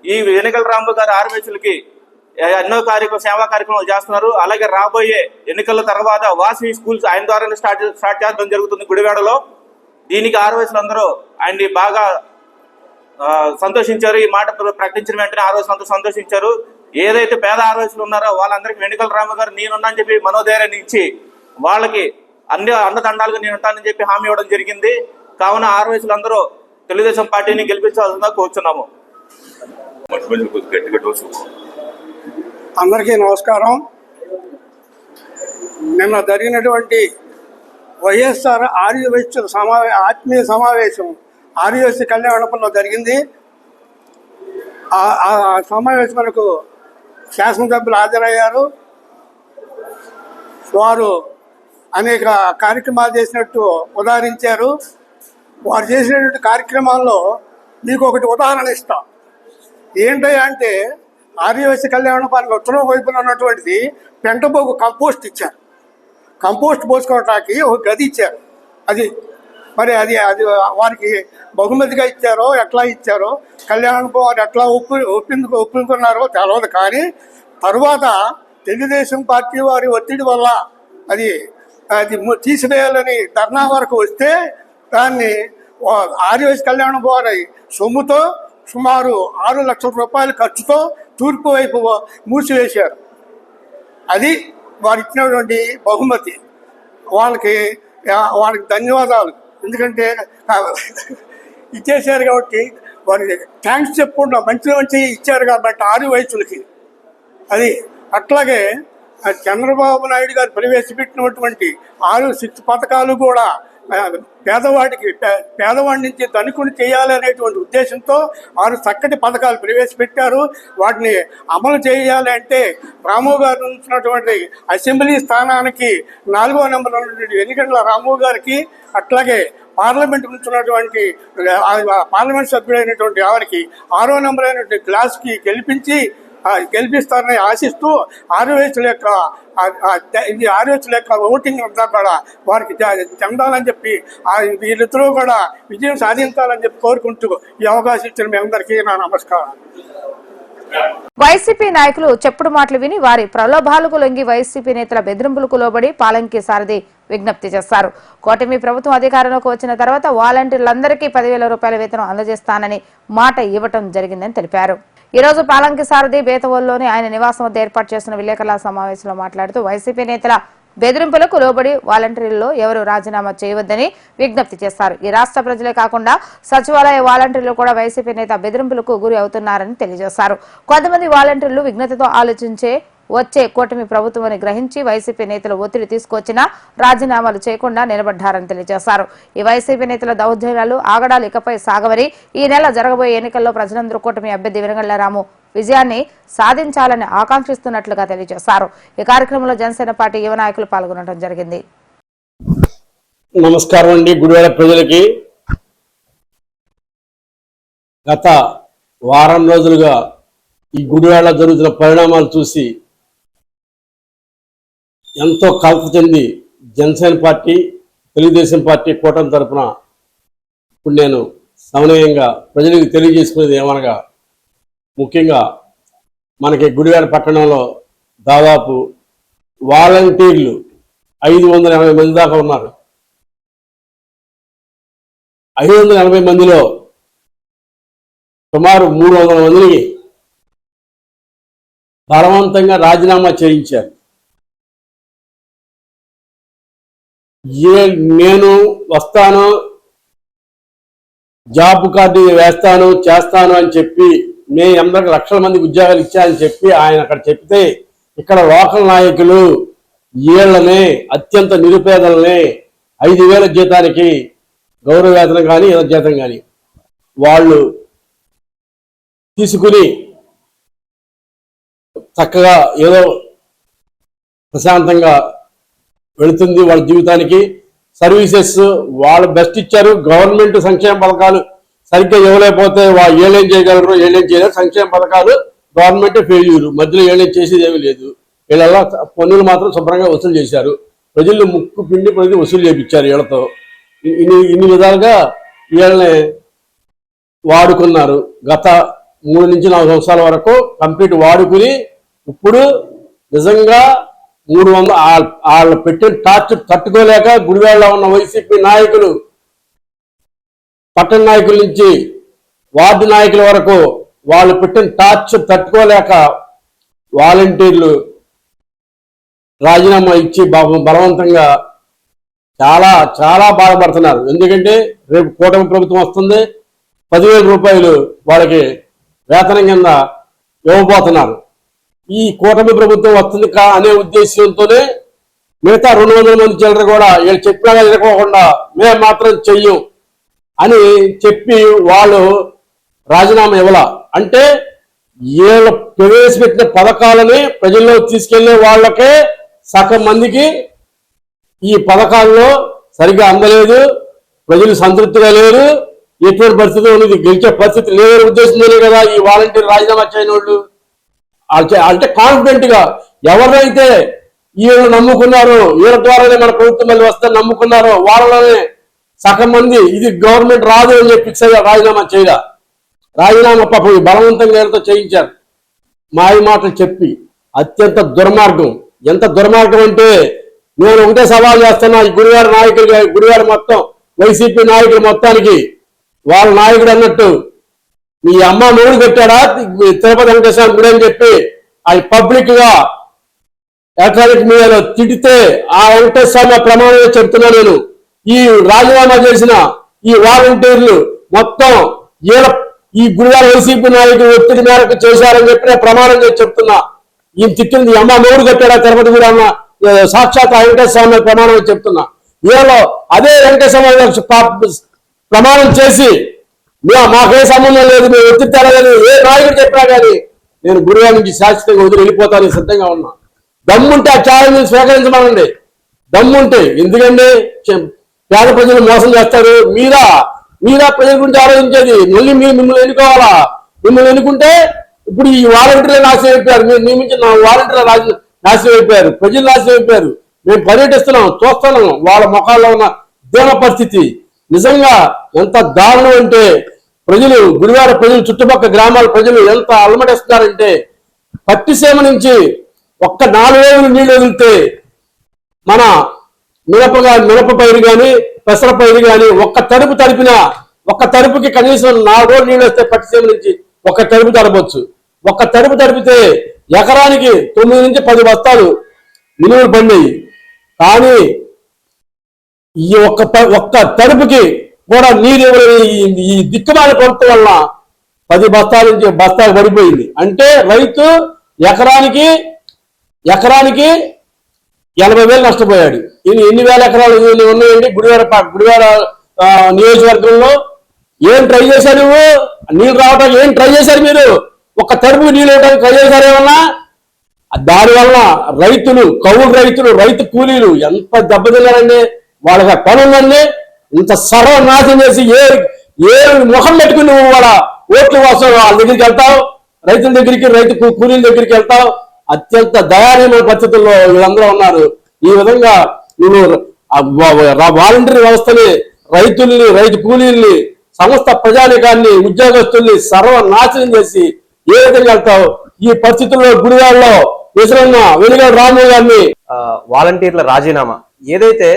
ఈ ఎన్నికల రాంబు గారు ఆర్వైఎస్లకి ఎన్నో సేవా కార్యక్రమాలు చేస్తున్నారు. అలాగే రాబోయే ఎన్నికల తర్వాత వాసవి స్కూల్స్ ఆయన ద్వారానే స్టార్ట్ చేయడం జరుగుతుంది గుడివాడలో. దీనికి ఆర్వైఎస్లందరూ ఆయన్ని బాగా సంతోషించారు. ఈ మాట ప్రకటించిన వెంటనే ఆర్వైఎస్లందరూ సంతోషించారు. ఏదైతే పేద ఆర్వైఎస్లు ఉన్నారో వాళ్ళందరికీ ఎన్నికల రాంబు గారు నేనున్నానని చెప్పి మనోధైర్యాన్ని ఇచ్చి వాళ్ళకి అన్నదండాలుగా నేను ఉంటానని చెప్పి హామీ ఇవ్వడం జరిగింది. కావున ఆర్వైఎస్లందరూ తెలుగుదేశం పార్టీని గెలిపించాల్సిందిగా కోరుచున్నాము. అందరికీ నమస్కారం. నిన్న జరిగినటువంటి వైఎస్ఆర్ ఆర్యవైశ్యుల ఆత్మీయ సమావేశం ఆర్యవైశ్య కళ్యాణపురంలో జరిగింది. ఆ సమావేశంకు శాసనసభ్యులు హాజరయ్యారు. వారు అనేక కార్యక్రమాలు చేసినట్టు ఉదాహరించారు. వారు చేసినటువంటి కార్యక్రమాల్లో మీకు ఒకటి ఉదాహరణ ఇస్తాం. ఏంటంటే అంటే ఆర్యవైశ్య కళ్యాణపానికి ఉత్తరం వైపున ఉన్నటువంటిది పెంటబోగు కంపోస్ట్ ఇచ్చారు. కంపోస్ట్ పోసుకోవటానికి ఒక గది ఇచ్చారు. అది వారికి బహుమతిగా ఇచ్చారో ఎట్లా ఇచ్చారో కళ్యాణపు వారు ఎట్లా ఒప్పుకున్నారో తెలియదు. కానీ తరువాత తెలుగుదేశం పార్టీ వారి ఒత్తిడి వల్ల అది తీసివేయాలని ధర్నా వరకు వస్తే దాన్ని ఆర్యవైశ్య కళ్యాణం వారి సొమ్ముతో సుమారు 6 లక్షల రూపాయల ఖర్చుతో తూర్పు వైపు మూసివేశారు. అది వారు ఇచ్చినటువంటి బహుమతి. వాళ్ళకి ధన్యవాదాలు. ఎందుకంటే ఇచ్చేసారు కాబట్టి వారికి థ్యాంక్స్ చెప్పుకుంటాం. మంచి ఇచ్చారు కాబట్టి ఆర్యవైశ్యులకి. అది అట్లాగే చంద్రబాబు నాయుడు గారు ప్రవేశపెట్టినటువంటి 6 పథకాలు కూడా పేదవాడి నుంచి ధనికుని చేయాలనేటువంటి ఉద్దేశంతో 6 చక్కటి పథకాలు ప్రవేశపెట్టారు. వాటిని అమలు చేయాలి అంటే రాము గారు ఉంచినటువంటి అసెంబ్లీ స్థానానికి 4వ నెంబర్ ఉన్నటువంటి ఎన్నికల రాము గారికి, అట్లాగే పార్లమెంట్ ఉంచినటువంటి పార్లమెంట్ సభ్యుడైనటువంటి వారికి 6వ నెంబర్ అయినటువంటి గ్లాస్కి గెలిపిస్తారని ఆశిస్తూ ఆర్యవైశ్యుల యొక్క ఓటింగ్ అంతా కూడా వారికి చెందాలని చెప్పి వీళ్ళిద్దరూ కూడా విజయం సాధించాలని చెప్పి కోరుకుంటూ ఈ అవకాశం ఇచ్చిన మీ అందరికీ నా నమస్కారం. వైసీపీ నాయకులు చెప్పుడు మాటలు విని వారి ప్రలోభాలకు లొంగి వైసీపీ నేతల బెదిరింపులకు లోబడి పాలంకి సారథి విజ్ఞప్తి చేశారు. కూటమి ప్రభుత్వం అధికారంలోకి వచ్చిన తర్వాత వాలంటీర్లందరికీ 10,000 రూపాయల వేతనం అందజేస్తానని మాట ఇవ్వటం జరిగిందని తెలిపారు. ఈ రోజు పాలంకి సారథి బేతవోలులోని ఆయన నివాసం వద్ద ఏర్పాటు చేసిన విలేకరుల సమావేశంలో మాట్లాడుతూ వైసీపీ నేతల బెదిరింపులకు లోబడి వాలంటీర్లలో ఎవరు రాజీనామా చేయవద్దని విజ్ఞప్తి చేశారు. ఈ రాష్ట్ర ప్రజలే కాకుండా సచివాలయ వాలంటీర్లు కూడా వైసీపీ నేత బెదిరింపులకు గురి అవుతున్నారని తెలియజేశారు. కొంతమంది వాలంటీర్లు విఘ్నతతో ఆలోచించే వచ్చే కూటమి ప్రభుత్వాన్ని గ్రహించి వైసీపీ నేతలు ఒత్తిడి తీసుకొచ్చినా రాజీనామాలు చేయకుండా నిలబడ్డారని తెలియజేశారు. ఈ వైసీపీ నేతల దౌర్జన్యాలు ఆగడాలు ఇకపై సాగవని ఈ నెల జరగబోయే ఎన్నికల్లో ప్రజలందరూ కూటమి అభ్యర్థి వెనుగళ్ల విజయాన్ని సాధించాలని ఆకాంక్షిస్తున్నట్లుగా తెలియజేశారు. ఈ కార్యక్రమంలో జనసేన పార్టీ యువ నాయకులు పాల్గొనడం జరిగింది. నమస్కారం అండి. గుడివాడ ప్రజలకి గత వారం రోజులుగా ఈ గుడివాడలో జరుగుతున్న పరిణామాలు చూసి ఎంతో కలత చెంది జనసేన పార్టీ, తెలుగుదేశం పార్టీ కూటమి తరఫున ఇప్పుడు నేను సమన్వయంగా ప్రజలకు తెలియజేసుకునేది ఏమనగా, ముఖ్యంగా మనకి గుడివాడ పట్టణంలో దాదాపు వాలంటీర్లు 580 మంది దాకా ఉన్నారు. 580 మందిలో సుమారు 300 మందిని బలవంతంగా రాజీనామా చేయించారు. నేను వస్తాను, జాబ్ కార్డు వేస్తాను, చేస్తాను అని చెప్పి నేను 80 లక్షల మందికి ఉద్యోగాలు ఇచ్చానని చెప్పి ఆయన అక్కడ చెప్తే, ఇక్కడ లోకల్ నాయకులు వీళ్ళని అత్యంత నిరుపేదలని 5,000 జీతానికి గౌరవ వేతనం కానీ ఏదో జీతం కానీ వాళ్ళు తీసుకుని చక్కగా ఏదో ప్రశాంతంగా వెళుతుంది వాళ్ళ జీవితానికి. సర్వీసెస్ వాళ్ళు బెస్ట్ ఇచ్చారు. గవర్నమెంట్ సంక్షేమ పథకాలు సరిగ్గా ఇవ్వలేకపోతే ఏళ్ళేం చేయగలరు, ఏళ్ళేం చేయలేరు. సంక్షేమ పథకాలు గవర్నమెంటే ఫెయిల్యూర్, మధ్యలో ఏళ్ళేం చేసేది ఏమీ లేదు. వీళ్ళ పన్నులు మాత్రం శుభ్రంగా వసూలు చేశారు. ప్రజలు ముక్కు పిండి ప్రతి వసూలు చేయించారు. వీళ్ళతో ఇన్ని విధాలుగా వీళ్ళని వాడుకున్నారు. గత 3 నుంచి 4 సంవత్సరాల వరకు కంప్లీట్ వాడుకుని ఇప్పుడు నిజంగా 300 వాళ్ళు పెట్టిన టార్చర్ తట్టుకోలేక గుడివాడలో ఉన్న వైసీపీ నాయకులు, పట్టణ నాయకుల నుంచి వార్డు నాయకుల వరకు వాళ్ళు పెట్టిన టార్చర్ తట్టుకోలేక వాలంటీర్లు రాజీనామా ఇచ్చి బలవంతంగా చాలా చాలా బాధపడుతున్నారు. ఎందుకంటే రేపు కూటమి ప్రభుత్వం వస్తుంది, 10,000 రూపాయలు వాళ్ళకి వేతనం కింద ఇవ్వబోతున్నారు. ఈ కూటమి ప్రభుత్వం వస్తుంది అనే ఉద్దేశంతోనే మిగతా 200 మంది చిల్లర కూడా వీళ్ళు చెప్పినా ఎదుర్కోకుండా మేము మాత్రం చెయ్యం అని చెప్పి వాళ్ళు రాజీనామా ఇవ్వాల. అంటే వీళ్ళు ప్రవేశపెట్టిన పథకాలని ప్రజల్లో తీసుకెళ్లే వాళ్ళకే సగం మందికి ఈ పథకాల్లో సరిగ్గా అందలేదు, ప్రజలు సంతృప్తిగా లేరు, ఎటువంటి పరిస్థితి ఉన్నది, గెలిచే పరిస్థితి లేని ఉద్దేశంతోనే కదా ఈ వాలంటీర్ రాజీనామా చేయని వాళ్ళు. అంటే కాన్ఫిడెంట్ గా ఎవరైతే వీళ్ళు నమ్ముకున్నారో, వీళ్ళ ద్వారానే మన ప్రభుత్వం మళ్ళీ వస్తే నమ్ముకున్నారో వాళ్ళలోనే సగం మంది ఇది గవర్నమెంట్ రాదు అని చెప్పి ఫిక్స్ అయ్యా రాజీనామా చేయరా. రాజీనామా పాపం బలవంతంగా ఎవరితో చేయించారు మాయ మాటలు చెప్పి. అత్యంత దుర్మార్గం. ఎంత దుర్మార్గం అంటే నేను ఒకటే సవాల్ చేస్తున్నా ఈ గుడివాడ నాయకులుగా, గుడివాడ మొత్తం వైసీపీ నాయకులు మొత్తానికి, వాళ్ళ నాయకుడు అన్నట్టు మీ అమ్మ నోరు కట్టాడా తిరుపతి వెంకటేశ్వర గుడి అని చెప్పి అది పబ్లిక్ గా ఎలక్ట్రానిక్ మీడియాలో తిడితే ఆ వెంకటేశ్వర ప్రమాణంగా చెప్తున్నా. నేను ఈ రాజీనామా చేసిన ఈ వాలంటీర్లు మొత్తం ఈ గుడివాడ వైసీపీ నాయకులు ఒత్తిడి మేరకు చేశారని చెప్పి నేను ప్రమాణం చేసి చెప్తున్నా. ఈయన తిట్టింది అమ్మ నోరు కట్టాడా తిరుపతి గుడి అన్న సాక్షాత్ వెంకటేశ్వర ప్రమాణం చెప్తున్నా. వీళ్ళు అదే వెంకటేశ్వర ప్రమాణం చేసి మాకే సంబంధం లేదు, మేము ఒత్తిడి తేలేదు ఏ నాయకుడు చెప్పినా కానీ నేను గుడివాడ నుంచి శాశ్వతంగా వదిలి వెళ్ళిపోతాను సిద్ధంగా ఉన్నా. దమ్ముంటే ఆ ఛాలెంజ్ స్వీకరించమనండి, దమ్ముంటే. ఎందుకంటే పేద ప్రజలు మోసం చేస్తారు. మీరా ప్రజల గురించి ఆలోచించేది. మళ్ళీ మిమ్మల్ని ఎన్నుకోవాలా? మిమ్మల్ని ఎన్నుకుంటే ఇప్పుడు ఈ వాలంటీర్లు నాశనం అయిపోయారు. మీరు నియమించిన వాలంటీర్లు నాశనం అయిపోయారు, ప్రజలు నాశనం అయిపోయారు. మేము పర్యటిస్తున్నాం, చూస్తున్నాం వాళ్ళ ముఖాల్లో ఉన్న దీన పరిస్థితి. నిజంగా ఎంత దారుణం అంటే ప్రజలు, గుడివాడ ప్రజలు, చుట్టుపక్కల గ్రామాల ప్రజలు ఎంత అలమటిస్తున్నారంటే పట్టిసీమ నుంచి ఒక్క 4 రోజులు నీళ్లు వదిలితే మన మిరప పైరు కానీ పెసర పైరు కానీ ఒక్క తడుపుకి కనీసం 4 రోజులు నీళ్ళు వస్తే పట్టిసీమ నుంచి ఒక్క తడుపు తడపచ్చు. ఒక్క తడుపు తడిపితే ఎకరానికి 9 నుంచి 10 బస్తాలు మినుములు పండాయి. కానీ ఈ ఒక్క తడుపుకి కూడా నీరు ఈ దిక్కుమాల ప్రభుత్వం వలన 10 బస్తాల నుంచి బస్తాలు పడిపోయింది. అంటే రైతు ఎకరానికి 80,000 నష్టపోయాడు. ఎన్ని వేల ఎకరాలు ఉన్నాయండి గుడివాడ నియోజకవర్గంలో. ఏం ట్రై చేశారు నువ్వు? నీళ్ళు రావడానికి ఏం ట్రై చేశారు మీరు? ఒక్క తడుపు నీళ్ళు ఇవ్వడానికి ట్రై చేశారేమన్నా? దానివల్ల రైతులు, కౌలు రైతులు, రైతు కూలీలు ఎంత దెబ్బతిన్నారండి. వాళ్ళకి పనులన్నీ ఇంత సర్వనాశనం చేసి ఏ ముఖం పెట్టుకుని నువ్వు ఓట్ల కోసం వాళ్ళ దగ్గరికి వెళ్తావు, రైతుల దగ్గరికి, కూలీల దగ్గరికి వెళ్తావు. అత్యంత దయానీయమైన పరిస్థితుల్లో వీళ్ళందరూ ఉన్నారు. ఈ విధంగా నువ్వు వాలంటీర్ వ్యవస్థని, రైతుల్ని, రైతు కూలీల్ని, సమస్త ప్రజానికాన్ని, ఉద్యోగస్తుల్ని సర్వనాశనం చేసి ఏ విధంగా వెళ్తావు? ఈ పరిస్థితుల్లో గుడివాడలో విసరన్న వెనుగడ రాము గారిని వాలంటీర్ల రాజీనామా ఏదైతే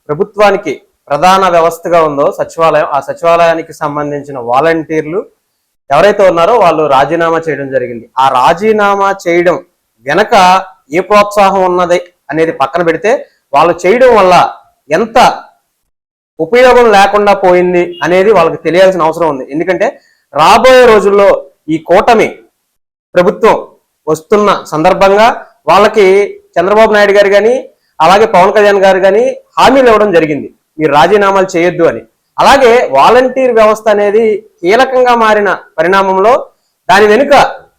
ప్రభుత్వానికి ప్రధాన వ్యవస్థగా ఉందో సచివాలయం, ఆ సచివాలయానికి సంబంధించిన వాలంటీర్లు ఎవరైతే ఉన్నారో వాళ్ళు రాజీనామా చేయడం జరిగింది. ఆ రాజీనామా చేయడం వెనక ఏ ప్రోత్సాహం ఉన్నది అనేది పక్కన పెడితే, వాళ్ళు చేయడం వల్ల ఎంత ఉపయోగం లేకుండా పోయింది అనేది వాళ్ళకి తెలియాల్సిన అవసరం ఉంది. ఎందుకంటే రాబోయే రోజుల్లో ఈ కూటమి ప్రభుత్వం వస్తున్న సందర్భంగా వాళ్ళకి చంద్రబాబు నాయుడు గారు కానీ, అలాగే పవన్ కళ్యాణ్ గారు కానీ హామీలు ఇవ్వడం జరిగింది, మీరు రాజీనామాలు చేయొద్దు అని. అలాగే వాలంటీర్ వ్యవస్థ అనేది కీలకంగా మారిన పరిణామంలో దాని వెనుక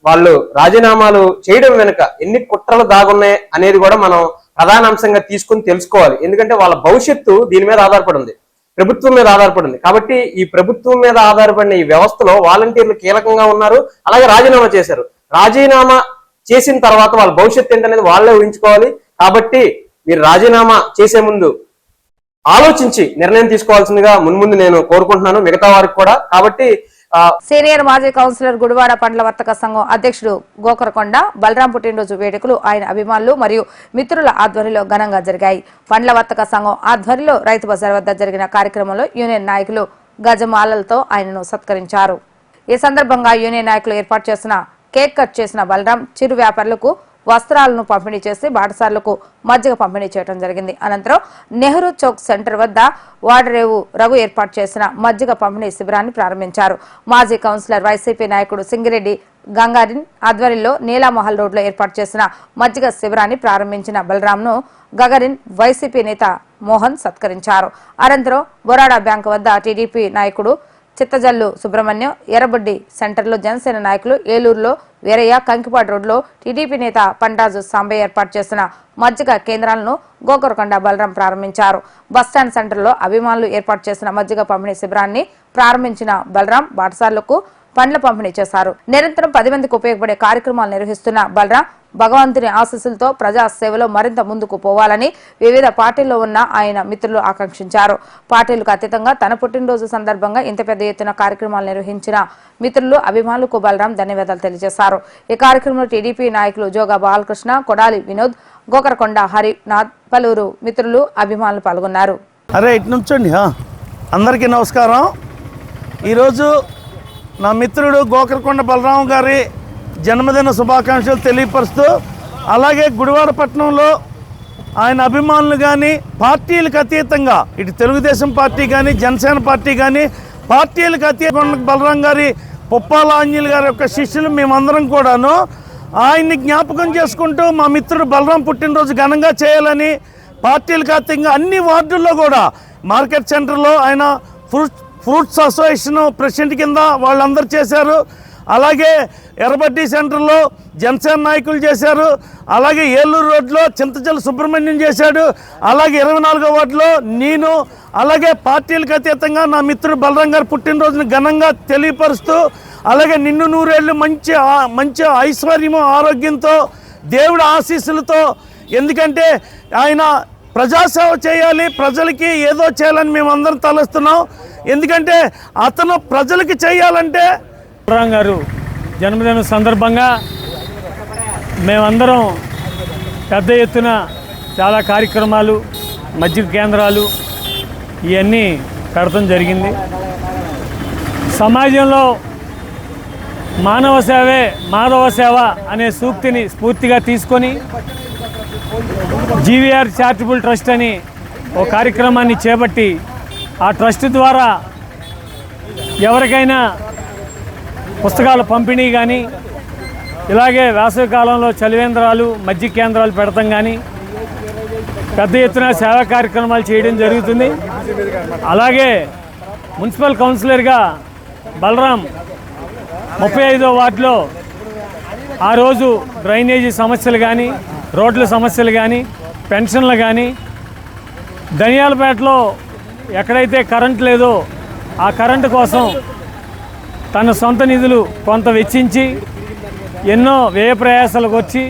వాళ్ళు రాజీనామాలు చేయడం వెనుక ఎన్ని కుట్రలు దాగున్నాయి అనేది కూడా మనం ప్రధాన అంశంగా తీసుకుని తెలుసుకోవాలి. ఎందుకంటే వాళ్ళ భవిష్యత్తు దీని మీద ఆధారపడి ఉంది, ప్రభుత్వం మీద ఆధారపడి ఉంది. కాబట్టి ఈ ప్రభుత్వం మీద ఆధారపడిన ఈ వ్యవస్థలో వాలంటీర్లు కీలకంగా ఉన్నారు. అలాగే రాజీనామా చేశారు. రాజీనామా చేసిన తర్వాత వాళ్ళ భవిష్యత్తు ఏంటనేది వాళ్ళే ఊహించుకోవాలి. కాబట్టి మీరు రాజీనామా చేసే ముందు ఆలోచించి నిర్ణయం తీసుకోవాల్సిందిగా మున్ముందు నేను కోరుకుంటున్నాను, మిగతా వారికి కూడా. కాబట్టి సీనియర్ మాజీ కౌన్సిలర్ గుడివాడ పండ్ల వర్తక సంఘం అధ్యక్షుడు గోకరకొండ బలరాం పుట్టినరోజు వేడుకలు ఆయన అభిమానులు మరియు మిత్రుల ఆధ్వర్యంలో ఘనంగా జరిగాయి. పండ్ల వర్తక సంఘం ఆధ్వర్యంలో రైతు బజార్ వద్ద జరిగిన కార్యక్రమంలో యూనియన్ నాయకులు గజమాలలతో ఆయనను సత్కరించారు. ఈ సందర్భంగా యూనియన్ నాయకులు ఏర్పాటు చేసిన కేక్ కట్ చేసిన బలరాం చిరు వ్యాపారులకు వస్త్రాలను పంపిణీ చేసి బాటసార్లకు మజ్జిగ పంపిణీ చేయడం జరిగింది. అనంతరం నెహ్రూ చౌక్ సెంటర్ వద్ద వాడరేవు రఘు ఏర్పాటు చేసిన మజ్జిగ పంపిణీ శిబిరాన్ని ప్రారంభించారు. మాజీ కౌన్సిలర్ వైసీపీ నాయకుడు సింగిరెడ్డి గంగారిన్ ఆధ్వర్యంలో నీలామహల్ రోడ్లో ఏర్పాటు చేసిన మజ్జిగ శిబిరాన్ని ప్రారంభించిన బలరాంను గగరిన్ వైసీపీ నేత మోహన్ సత్కరించారు. అనంతరం బొరాడా బ్యాంకు వద్ద టీడీపీ నాయకుడు చిత్తజల్లు సుబ్రహ్మణ్యం, ఎర్రబొడ్డి సెంటర్లో జనసేన నాయకులు, ఏలూరులో వీరయ్య, కంకిపాడు రోడ్లో టీడీపీ నేత పండాజు సాంబయ్య ఏర్పాటు చేసిన మజ్జిగ కేంద్రాలను గోకరకొండ బలరాం ప్రారంభించారు. బస్టాండ్ సెంటర్లో అభిమానులు ఏర్పాటు చేసిన మజ్జిగ పంపిణీ శిబిరాన్ని ప్రారంభించిన బలరాం బాటసార్లకు పండ్ల పంపిణీ చేశారు. నిరంతరం 10 మందికి ఉపయోగపడే కార్యక్రమాలు నిర్వహిస్తున్న బలరాం భగవంతుని ఆశీస్సులతో ప్రజా సేవలో మరింత ముందుకు పోవాలని వివిధ పార్టీల్లో ఉన్న ఆయన మిత్రులు ఆకాంక్షించారు. పార్టీలకు అతీతంగా తన పుట్టినరోజు సందర్భంగా ఇంత పెద్ద ఎత్తున కార్యక్రమాలు నిర్వహించిన మిత్రులు అభిమానులకు బలరాం ధన్యవాదాలు తెలియజేశారు. ఈ కార్యక్రమంలో టీడీపీ నాయకులు జోగా బాలకృష్ణ, కొడాలి వినోద్, గోకరకొండ హరినాథ్, పలువురు మిత్రులు అభిమానులు పాల్గొన్నారు. అందరికీ నమస్కారం. ఈరోజు నా మిత్రుడు గోకరకొండ బలరాం గారి జన్మదిన శుభాకాంక్షలు తెలియపరుస్తూ, అలాగే గుడివాడ పట్టణంలో ఆయన అభిమానులు కానీ పార్టీలకు అతీతంగా ఇటు తెలుగుదేశం పార్టీ కానీ జనసేన పార్టీ కానీ పార్టీలకు అతీతంగా బలరాం గారి పుప్పాల ఆంజనేయులు గారి యొక్క శిష్యులు మేమందరం కూడాను ఆయన్ని జ్ఞాపకం చేసుకుంటూ మా మిత్రుడు బలరాం పుట్టినరోజు ఘనంగా చేయాలని పార్టీలకు అతీతంగా అన్ని వార్డుల్లో కూడా మార్కెట్ సెంటర్లో ఆయన ఫ్రూట్స్ అసోసియేషన్ ప్రెసిడెంట్ కింద వాళ్ళందరూ చేశారు. అలాగే ఎర్రబడ్డి సెంటర్లో జనసేన నాయకులు చేశారు. అలాగే ఏలూరు రోడ్లో చింతజల్లు సుబ్రహ్మణ్యం చేశాడు. అలాగే 24వ వార్డులో నేను, అలాగే పార్టీలకు అతీతంగా నా మిత్రుడు బలరాం గారి పుట్టినరోజును ఘనంగా తెలియపరుస్తూ, అలాగే నిన్ను నూరేళ్ళు మంచి ఐశ్వర్యము ఆరోగ్యంతో దేవుడి ఆశీస్సులతో, ఎందుకంటే ఆయన ప్రజాసేవ చేయాలి, ప్రజలకి ఏదో చేయాలని మేమందరం తలస్తున్నాం. ఎందుకంటే అతను ప్రజలకి చేయాలంటే బలరాం గారు జన్మదిన సందర్భంగా మేమందరం పెద్ద ఎత్తున చాలా కార్యక్రమాలు, మజ్జిగ కేంద్రాలు ఇవన్నీ పెడతాం జరిగింది. సమాజంలో మానవ సేవే మాధవ సేవ అనే సూక్తిని స్ఫూర్తిగా తీసుకొని జీవీఆర్ చారిటబుల్ ట్రస్ట్ అని ఒక కార్యక్రమాన్ని చేపట్టి ఆ ట్రస్ట్ ద్వారా ఎవరికైనా పుస్తకాల పంపిణీ కానీ, ఇలాగే వేసవికాలంలో చలివేంద్రాలు, మజ్జిగ కేంద్రాలు పెడతాం కానీ పెద్ద ఎత్తున సేవా కార్యక్రమాలు చేయడం జరుగుతుంది. అలాగే మున్సిపల్ కౌన్సిలర్గా బలరాం 35వ వార్డులో ఆ రోజు డ్రైనేజీ సమస్యలు కానీ, రోడ్ల సమస్యలు కానీ, పెన్షన్లు కానీ, ధనియాలపేటలో ఎక్కడైతే కరెంట్ లేదో ఆ కరెంటు కోసం తన సొంత నిధులు కొంత వెచ్చించి ఎన్నో వ్యయ ప్రయాసాలకు వచ్చి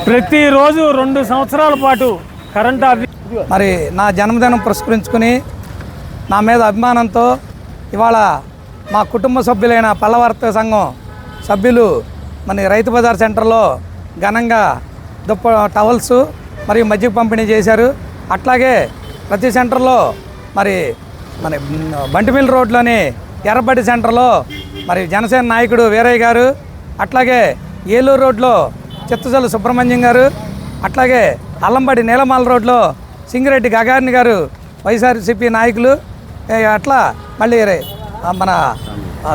ప్రతిరోజు 2 సంవత్సరాల పాటు కరెంటు మరి నా జన్మదినం పురస్కరించుకుని నా మీద అభిమానంతో ఇవాళ మా కుటుంబ సభ్యులైన పల్లవర్తక సంఘం సభ్యులు మన రైతు బజార్ సెంటర్లో ఘనంగా టవల్స్ మరియు మజ్జిగ పంపిణీ చేశారు. అట్లాగే ప్రతి సెంటర్లో మరి మన బంటిమిల్ రోడ్లోని ఎర్రబడి సెంటర్లో మరి జనసేన నాయకుడు వీరయ్య గారు, అట్లాగే ఏలూరు రోడ్లో చిత్తజల్లు సుబ్రహ్మణ్యం గారు, అట్లాగే అల్లంబడి నీలమాల రోడ్లో సింగిరెడ్డి గగారిని గారు వైఎస్ఆర్సీపీ నాయకులు, అట్లా మళ్ళీ మన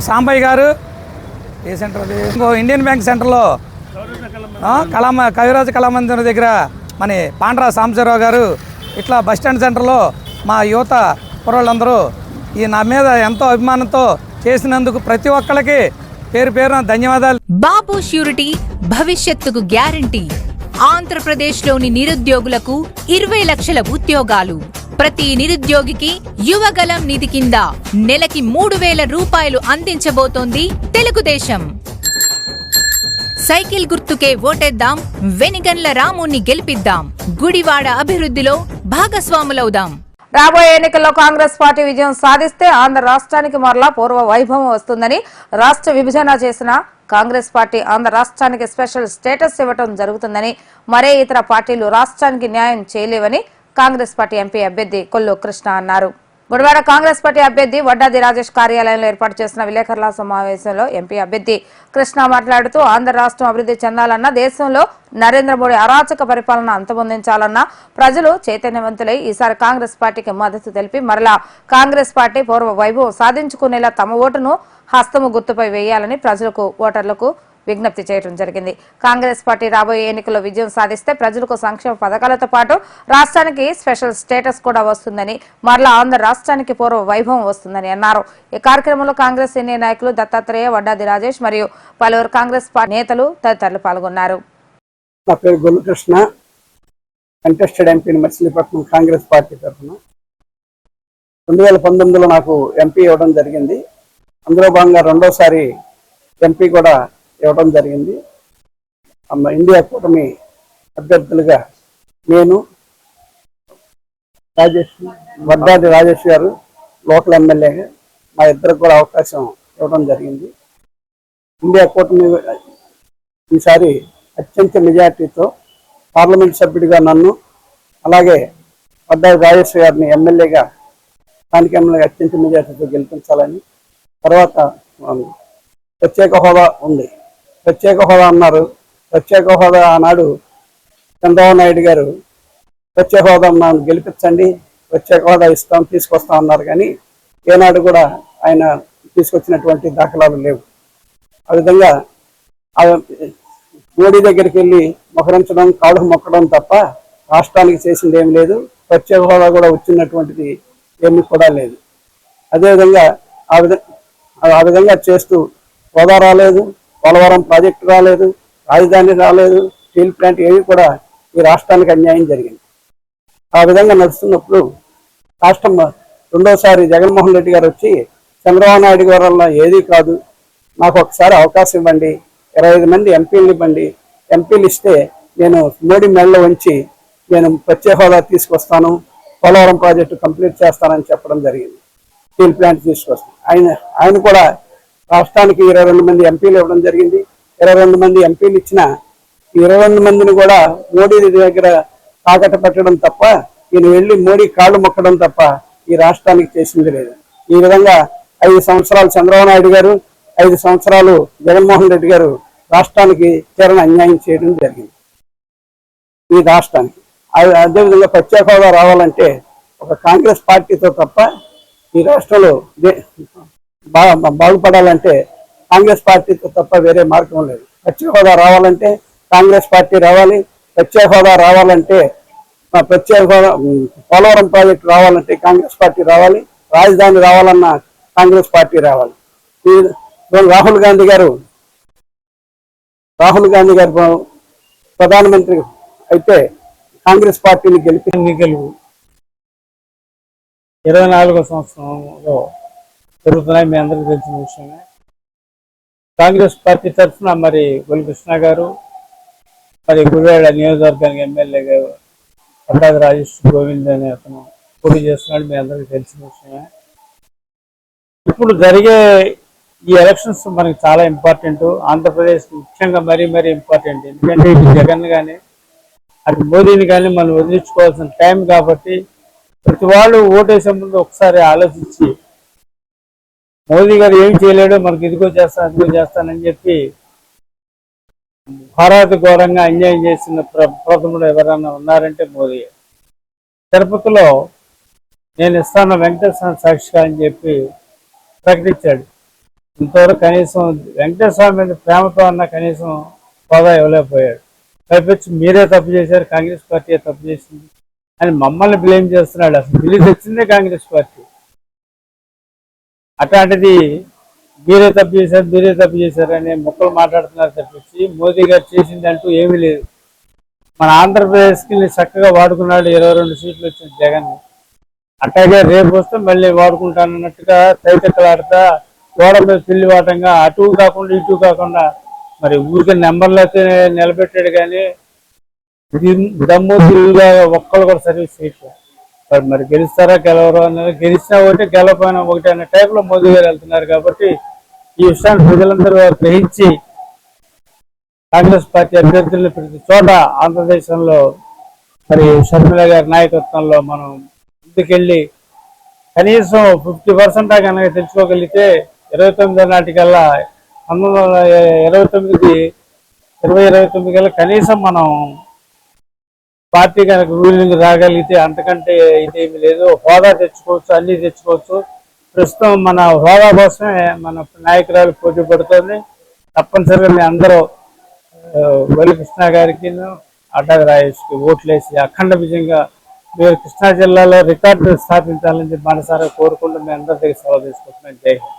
సాంబయ్య గారు ఏ సెంటర్ ఇంకో ఇండియన్ బ్యాంక్ సెంటర్లో కవిరాజు కళామందిరం దగ్గర మన పాండ్రా సాంబశివరావు గారు, ఇట్లా బస్టాండ్ సెంటర్లో మా యువత కుర్రోళ్ళందరూ ఈ నా మీద ఎంతో అభిమానంతో చేసినందుకు ప్రతి ఒక్కరికి పేరు పేరున ధన్యవాదాలు. బాబు ష్యూరిటీ భవిష్యత్తుకు గ్యారంటీ. ఆంధ్రప్రదేశ్లోని నిరుద్యోగులకు 20 లక్షల ఉద్యోగాలు. ప్రతి నిరుద్యోగికి యువగలం నిధి కింద నెలకి 3,000 రూపాయలు అందించబోతోంది తెలుగుదేశం. సైకిల్ గుర్తుకే ఓటేద్దాం, వెనిగండ్ల రాముని గెలిపిద్దాం, గుడివాడ అభివృద్ధిలో భాగస్వాములవుదాం. రాబోయే ఎన్నికల్లో కాంగ్రెస్ పార్టీ విజయం సాధిస్తే ఆంధ్ర రాష్ట్రానికి మరలా పూర్వ వైభవం వస్తుందని, రాష్ట్ర విభజన చేసిన కాంగ్రెస్ పార్టీ ఆంధ్ర రాష్ట్రానికి స్పెషల్ స్టేటస్ ఇవ్వడం జరుగుతుందని, మరే ఇతర పార్టీలు రాష్ట్రానికి న్యాయం చేయలేవని కాంగ్రెస్ పార్టీ ఎంపీ అభ్యర్థి కొల్లు కృష్ణ అన్నారు. గుడివాడ కాంగ్రెస్ పార్టీ అభ్యర్థి వడ్డాది రాజేష్ కార్యాలయంలో ఏర్పాటు చేసిన విలేకరుల సమావేశంలో ఎంపీ అభ్యర్థి కృష్ణ మాట్లాడుతూ ఆంధ్ర రాష్ట్రం అభివృద్ధి చెందాలన్నా, దేశంలో నరేంద్ర మోడీ అరాచక పరిపాలన అంతమొందించాలన్నా ప్రజలు చైతన్యవంతులై ఈసారి కాంగ్రెస్ పార్టీకి మద్దతు తెలిపి మరలా కాంగ్రెస్ పార్టీ పూర్వ వైభవం సాధించుకునేలా తమ ఓటును హస్తము గుర్తుపై వేయాలని ప్రజలకు, ఓటర్లకు విజ్ఞప్తి చేయడం జరిగింది. కాంగ్రెస్ పార్టీ రాబోయే ఎన్నికల్లో విజయం సాధిస్తే ప్రజలకు సంక్షేమ పథకాలతో పాటు రాష్ట్రానికి స్పెషల్ స్టేటస్ కూడా వస్తుందని, మరలా ఆంధ్ర రాష్ట్రానికి పూర్వ వైభవం వస్తుందని అన్నారు. ఈ కార్యక్రమంలో కాంగ్రెస్ సీనియర్ నాయకులు దత్తాత్రేయ, వడ్డాది రాజేష్ మరియు పలువురు కాంగ్రెస్ పార్టీ నేతలు తదితరులు పాల్గొన్నారు. నా పేరు గొల్లు కృష్ణ, కంటెస్టెడ్ ఎంపీని మచిలీపట్నం కాంగ్రెస్ పార్టీ తరఫున. 2019లో నాకు ఎంపీ ఇవ్వడం జరిగింది. అందులో భాగంగా రెండోసారి ఎంపీ కూడా ఇవ్వడం జరిగింది. ఇండియా కూటమి అభ్యర్థులుగా నేను, వడ్డాది రాజేష్ గారు లోకల్ ఎమ్మెల్యేగా మా ఇద్దరికి కూడా అవకాశం ఇవ్వడం జరిగింది. ఇండియా కూటమి ఈసారి అత్యంత మెజార్టీతో పార్లమెంట్ సభ్యుడిగా నన్ను, అలాగే వడ్డాది రాజేష్ గారిని ఎమ్మెల్యేగా, స్థానిక ఎమ్మెల్యేగా అత్యంత మెజార్టీతో గెలిపించాలని, తర్వాత ప్రత్యేక హోదా ఉంది, ప్రత్యేక హోదా అన్నారు. ప్రత్యేక హోదా ఆనాడు చంద్రబాబు నాయుడు గారు ప్రత్యేక హోదా గెలిపించండి, ప్రత్యేక హోదా ఇస్తాం, తీసుకొస్తాం అన్నారు. కానీ ఏనాడు కూడా ఆయన తీసుకొచ్చినటువంటి దాఖలాలు లేవు. ఆ విధంగా మోడీ దగ్గరికి వెళ్ళి మొహరించడం, కాళ్ళు మొక్కడం తప్ప రాష్ట్రానికి చేసింది ఏమి లేదు. ప్రత్యేక హోదా కూడా వచ్చినటువంటిది ఏమీ కూడా లేదు. అదేవిధంగా ఆ విధంగా చేస్తూ హోదా రాలేదు, పోలవరం ప్రాజెక్టు రాలేదు, రాజధాని రాలేదు, స్టీల్ ప్లాంట్ ఏవి కూడా ఈ రాష్ట్రానికి అన్యాయం జరిగింది. ఆ విధంగా నడుస్తున్నప్పుడు రాష్ట్రం రెండోసారి జగన్మోహన్ రెడ్డి గారు వచ్చి చంద్రబాబు నాయుడు గారి వల్ల ఏది కాదు, నాకు ఒకసారి అవకాశం ఇవ్వండి, 25 మంది ఎంపీలు ఇవ్వండి, ఎంపీలు ఇస్తే నేను మోడీ మెడలో ఉంచి నేను ప్రత్యేక హోదా తీసుకొస్తాను, పోలవరం ప్రాజెక్టు కంప్లీట్ చేస్తానని చెప్పడం జరిగింది. స్టీల్ ప్లాంట్ తీసుకొస్తాను. ఆయన కూడా రాష్ట్రానికి 22 మంది ఎంపీలు ఇవ్వడం జరిగింది. 22 మంది ఎంపీలు ఇచ్చిన 22 మందిని కూడా మోడీ దగ్గర తాకట్టు పెట్టడం తప్ప, ఈయన వెళ్ళి మోడీ కాళ్ళు మొక్కడం తప్ప ఈ రాష్ట్రానికి చేసింది లేదు. ఈ విధంగా 5 సంవత్సరాలు చంద్రబాబు నాయుడు గారు, 5 సంవత్సరాలు జగన్మోహన్ రెడ్డి గారు రాష్ట్రానికి తీరని అన్యాయం చేయడం జరిగింది ఈ రాష్ట్రానికి. అదేవిధంగా ప్రత్యేక హోదా రావాలంటే ఒక కాంగ్రెస్ పార్టీతో తప్ప ఈ రాష్ట్రంలో బాగుపడాలంటే కాంగ్రెస్ పార్టీతో తప్ప వేరే మార్గం లేదు. ప్రత్యేక హోదా రావాలంటే కాంగ్రెస్ పార్టీ రావాలి. ప్రత్యేక హోదా రావాలంటే ప్రత్యేక హోదా, పోలవరం ప్రాజెక్టు రావాలంటే కాంగ్రెస్ పార్టీ రావాలి. రాజధాని రావాలన్నా కాంగ్రెస్ పార్టీ రావాలి. రాహుల్ గాంధీ గారు ప్రధానమంత్రి అయితే కాంగ్రెస్ పార్టీని గెలిపి ఎన్నికలు 24వ సంవత్సరంలో జరుగుతున్నాయి, మీ అందరికీ తెలిసిన విషయమే. కాంగ్రెస్ పార్టీ తరఫున మరి గొల్లి కృష్ణ గారు, మరి గుడివాడ నియోజకవర్గానికి ఎమ్మెల్యేగా పట్టాభి రాజేష్ గోవింద్ అనే అతను పోటీ చేస్తున్నాడు, మీ అందరికీ తెలిసిన విషయమే. ఇప్పుడు జరిగే ఈ ఎలక్షన్స్ మనకి చాలా ఇంపార్టెంట్, ఆంధ్రప్రదేశ్ ముఖ్యంగా మరీ ఇంపార్టెంట్. ఎందుకంటే ఇటు జగన్ కానీ అటు మోదీని కానీ మనం వదిలించుకోవాల్సిన టైం కాబట్టి ప్రతి వాళ్ళు ఓటేసే ముందు ఒకసారి ఆలోచించి మోదీ గారు ఏం చేయలేడు, మనకి ఇదిగో చేస్తాను అదిగో చేస్తానని చెప్పి భారత ఘోరంగా అన్యాయం చేసిన ప్రథముడు ఎవరన్నా ఉన్నారంటే మోదీ. తిరుపతిలో నేను ఇస్తాను వెంకటేశ్వర సాక్షిగా అని చెప్పి ప్రకటించాడు. ఇంతవరకు కనీసం వెంకటేశ్వర స్వామి మీద ప్రేమతో అన్న కనీసం హోదా ఇవ్వలేకపోయాడు. పైపెచ్చి మీరే తప్పు చేశారు, కాంగ్రెస్ పార్టీ తప్పు చేసింది అని మమ్మల్ని బ్లేమ్ చేస్తున్నాడు. అసలు బిల్లు తెచ్చిందే కాంగ్రెస్ పార్టీ. అట్లాంటిది మీరే తప్పు చేశారు అనే మొక్కలు మాట్లాడుతున్నారు తప్పించి మోదీ గారు చేసింది అంటూ ఏమీ లేదు. మన ఆంధ్రప్రదేశ్కి చక్కగా వాడుకున్నాడు, 22 సీట్లు వచ్చిన జగన్. అట్లాగే రేపు వస్తే మళ్ళీ వాడుకుంటానన్నట్టుగా తైతెక్కలాడుతా గోడ మీద పిల్లి వాటంగా అటు కాకుండా ఇటు కాకుండా మరి ఊరికి నెంబర్లు అయితే నిలబెట్టాడు కానీ దమ్ము తిరుగుగా ఒక్కళ్ళు కూడా సర్వీస్ చేయట్లేదు. మరి గెలుస్తారా గెలవరు అన్నది, గెలిచినా ఒకటి గెలవపోయినా ఒకటి అనే టైప్లో మోదీ గారు వెళ్తున్నారు. కాబట్టి ఈ విషయాన్ని ప్రజలందరూ గ్రహించి కాంగ్రెస్ పార్టీ అభ్యర్థులను ప్రతి చోట ఆంధ్రదేశంలో మరి షర్మిల గారి నాయకత్వంలో మనం ముందుకెళ్ళి కనీసం 50% కనుక తెచ్చుకోగలిగితే 29 నాటికల్లా 2029 కల్లా కనీసం మనం పార్టీ కనుక రూలింగ్ రాగలిగితే అంతకంటే ఇదేమి లేదు. హోదా తెచ్చుకోవచ్చు, అన్ని తెచ్చుకోవచ్చు. ప్రస్తుతం మన హోదా కోసమే మన నాయకురాలు పోటీ పడుతుంది. తప్పనిసరిగా మీ అందరూ గొల్లి కృష్ణ గారికి పట్టాభి రాజేష్కి ఓట్లేసి అఖండ విజయంగా మీరు కృష్ణా జిల్లాలో రికార్డు స్థాపించాలని చెప్పి మనసారా కోరుకుంటూ మీ అందరి దగ్గర సెలవు తీసుకుంటున్నాను. జై హింద్.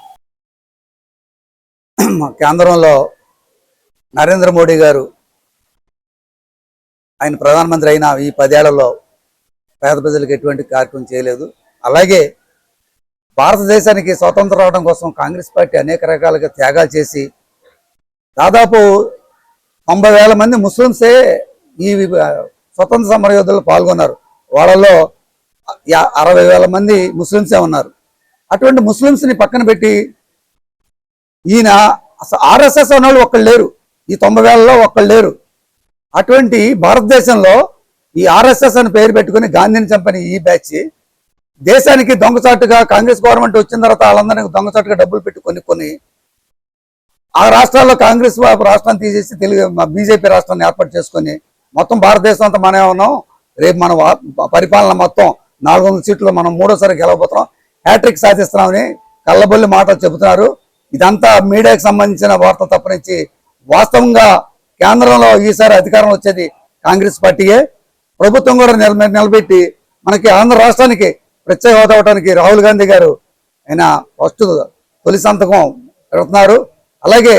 కేంద్రంలో నరేంద్ర మోడీ గారు ఆయన ప్రధానమంత్రి అయిన ఈ 10 ఏళ్లలో పేద ప్రజలకు ఎటువంటి కార్యక్రమం చేయలేదు. అలాగే భారతదేశానికి స్వాతంత్రం రావడం కోసం కాంగ్రెస్ పార్టీ అనేక రకాలుగా త్యాగాలు చేసి దాదాపు 90,000 మంది ముస్లింసే ఈ స్వతంత్ర సమరయోధుల్లో పాల్గొన్నారు. వాళ్ళలో 60,000 మంది ముస్లింసే ఉన్నారు. అటువంటి ముస్లింస్ని పక్కన పెట్టి ఈయన ఆర్ఎస్ఎస్ అన్నవాళ్ళు ఒక్కళ్ళు లేరు, ఈ 90,000లో ఒక్కళ్ళు లేరు. అటువంటి భారతదేశంలో ఈ ఆర్ఎస్ఎస్ అని పేరు పెట్టుకుని గాంధీని చంపని ఈ బ్యాచ్ దేశానికి దొంగచాటుగా కాంగ్రెస్ గవర్నమెంట్ వచ్చిన తర్వాత వాళ్ళందరినీ దొంగచాటుగా డబ్బులు పెట్టి కొన్ని ఆ రాష్ట్రాల్లో కాంగ్రెస్ రాష్ట్రాన్ని తీసేసి బీజేపీ రాష్ట్రాన్ని ఏర్పాటు చేసుకొని మొత్తం భారతదేశం అంతా మనమే ఉన్నాం. రేపు మన పరిపాలన మొత్తం 400 సీట్లు మనం 3వసారి గెలవబోతున్నాం, హ్యాట్రిక్ సాధిస్తున్నామని కళ్ళబొల్లి మాటలు చెబుతున్నారు. ఇదంతా మీడియాకి సంబంధించిన వార్త తప్పనించి వాస్తవంగా కేంద్రంలో ఈసారి అధికారం వచ్చేది కాంగ్రెస్ పార్టీయే. ప్రభుత్వం కూడా నిలబెట్టి మనకి ఆంధ్ర రాష్ట్రానికి ప్రత్యేక హోదా అవడానికి రాహుల్ గాంధీ గారు ఆయన ఫస్ట్ తొలి సంతకం పెడుతున్నారు. అలాగే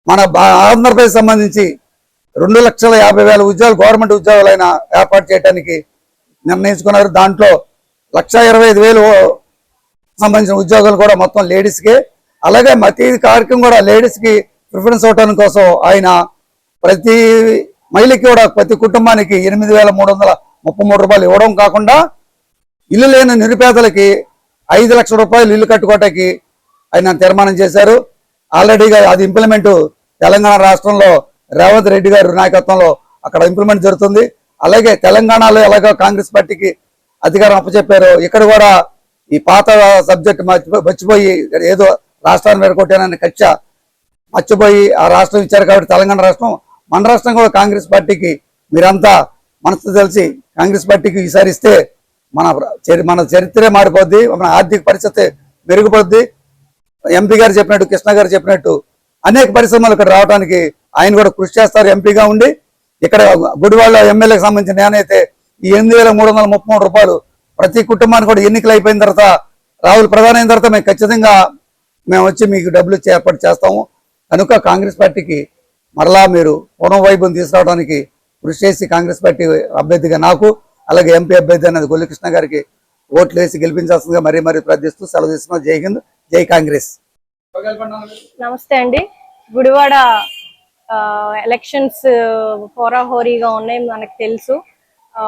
మన ఆంధ్రప్రదేశ్ సంబంధించి 2,50,000 ఉద్యోగాలు గవర్నమెంట్ ఉద్యోగాలు ఆయన ఏర్పాటు చేయడానికి నిర్ణయించుకున్నారు. దాంట్లో 1,25,000 సంబంధించిన ఉద్యోగాలు కూడా మొత్తం లేడీస్కే. అలాగే ప్రతి కార్యక్రమం కూడా లేడీస్కి ప్రిఫరెన్స్ అవడానికి కోసం ఆయన ప్రతి మహిళకి కూడా ప్రతి కుటుంబానికి 8,333 రూపాయలు ఇవ్వడం కాకుండా ఇల్లు లేని నిరుపేదలకి 5 లక్షల రూపాయలు ఇల్లు కట్టుకోవటానికి ఆయన తీర్మానం చేశారు. ఆల్రెడీగా అది ఇంప్లిమెంట్ తెలంగాణ రాష్ట్రంలో రేవంత్ రెడ్డి గారి నాయకత్వంలో అక్కడ ఇంప్లిమెంట్ జరుగుతుంది. అలాగే తెలంగాణలో ఎలాగో కాంగ్రెస్ పార్టీకి అధికారం అప్పచెప్పారు, ఇక్కడ కూడా ఈ పాత సబ్జెక్ట్ మర్చిపోయి ఏదో రాష్ట్రాన్ని మెడగొట్టానని కక్ష మర్చిపోయి ఆ రాష్ట్రం ఇచ్చారు. కాబట్టి తెలంగాణ రాష్ట్రం మన రాష్ట్రం కూడా కాంగ్రెస్ పార్టీకి మీరంతా మనసు తెలిసి కాంగ్రెస్ పార్టీకి ఈసారి ఇస్తే మన చరిత్రే మారిపోద్ది, మన ఆర్థిక పరిస్థితి మెరుగుపడుద్ది. ఎంపీ గారు చెప్పినట్టు, కృష్ణ గారు చెప్పినట్టు అనేక పరిశ్రమలు ఇక్కడ రావడానికి ఆయన కూడా కృషి చేస్తారు. ఎంపీగా ఉండి ఇక్కడ గుడివాడ ఎమ్మెల్యేకి సంబంధించిన నేనైతే ఈ 8,333 రూపాయలు ప్రతి కుటుంబానికి కూడా ఎన్నికలు అయిపోయిన తర్వాత రాహుల్ ప్రధాని అయిన తర్వాత మేము ఖచ్చితంగా వచ్చి మీకు డబ్బులు ఇచ్చి ఏర్పాటు చేస్తాము. కనుక కాంగ్రెస్ పార్టీకి మరలా మీరు పూర్వ వైభవం తీసుకురావడానికి కృషి చేసి కాంగ్రెస్ పార్టీ అభ్యర్థిగా నాకు, అలాగే ఎంపీ అభ్యర్థి అనేది గొల్లి కృష్ణ గారికి ఓట్లు వేసి గెలిపించాల్సిందిగా మరీ ప్రార్థిస్తూ సెలవు తీసుకున్నాం. జై హింద్, జై కాంగ్రెస్. నమస్తే అండి. గుడివాడ ఎలక్షన్స్ హోరాహోరీగా ఉన్నాయి, మనకు తెలుసు.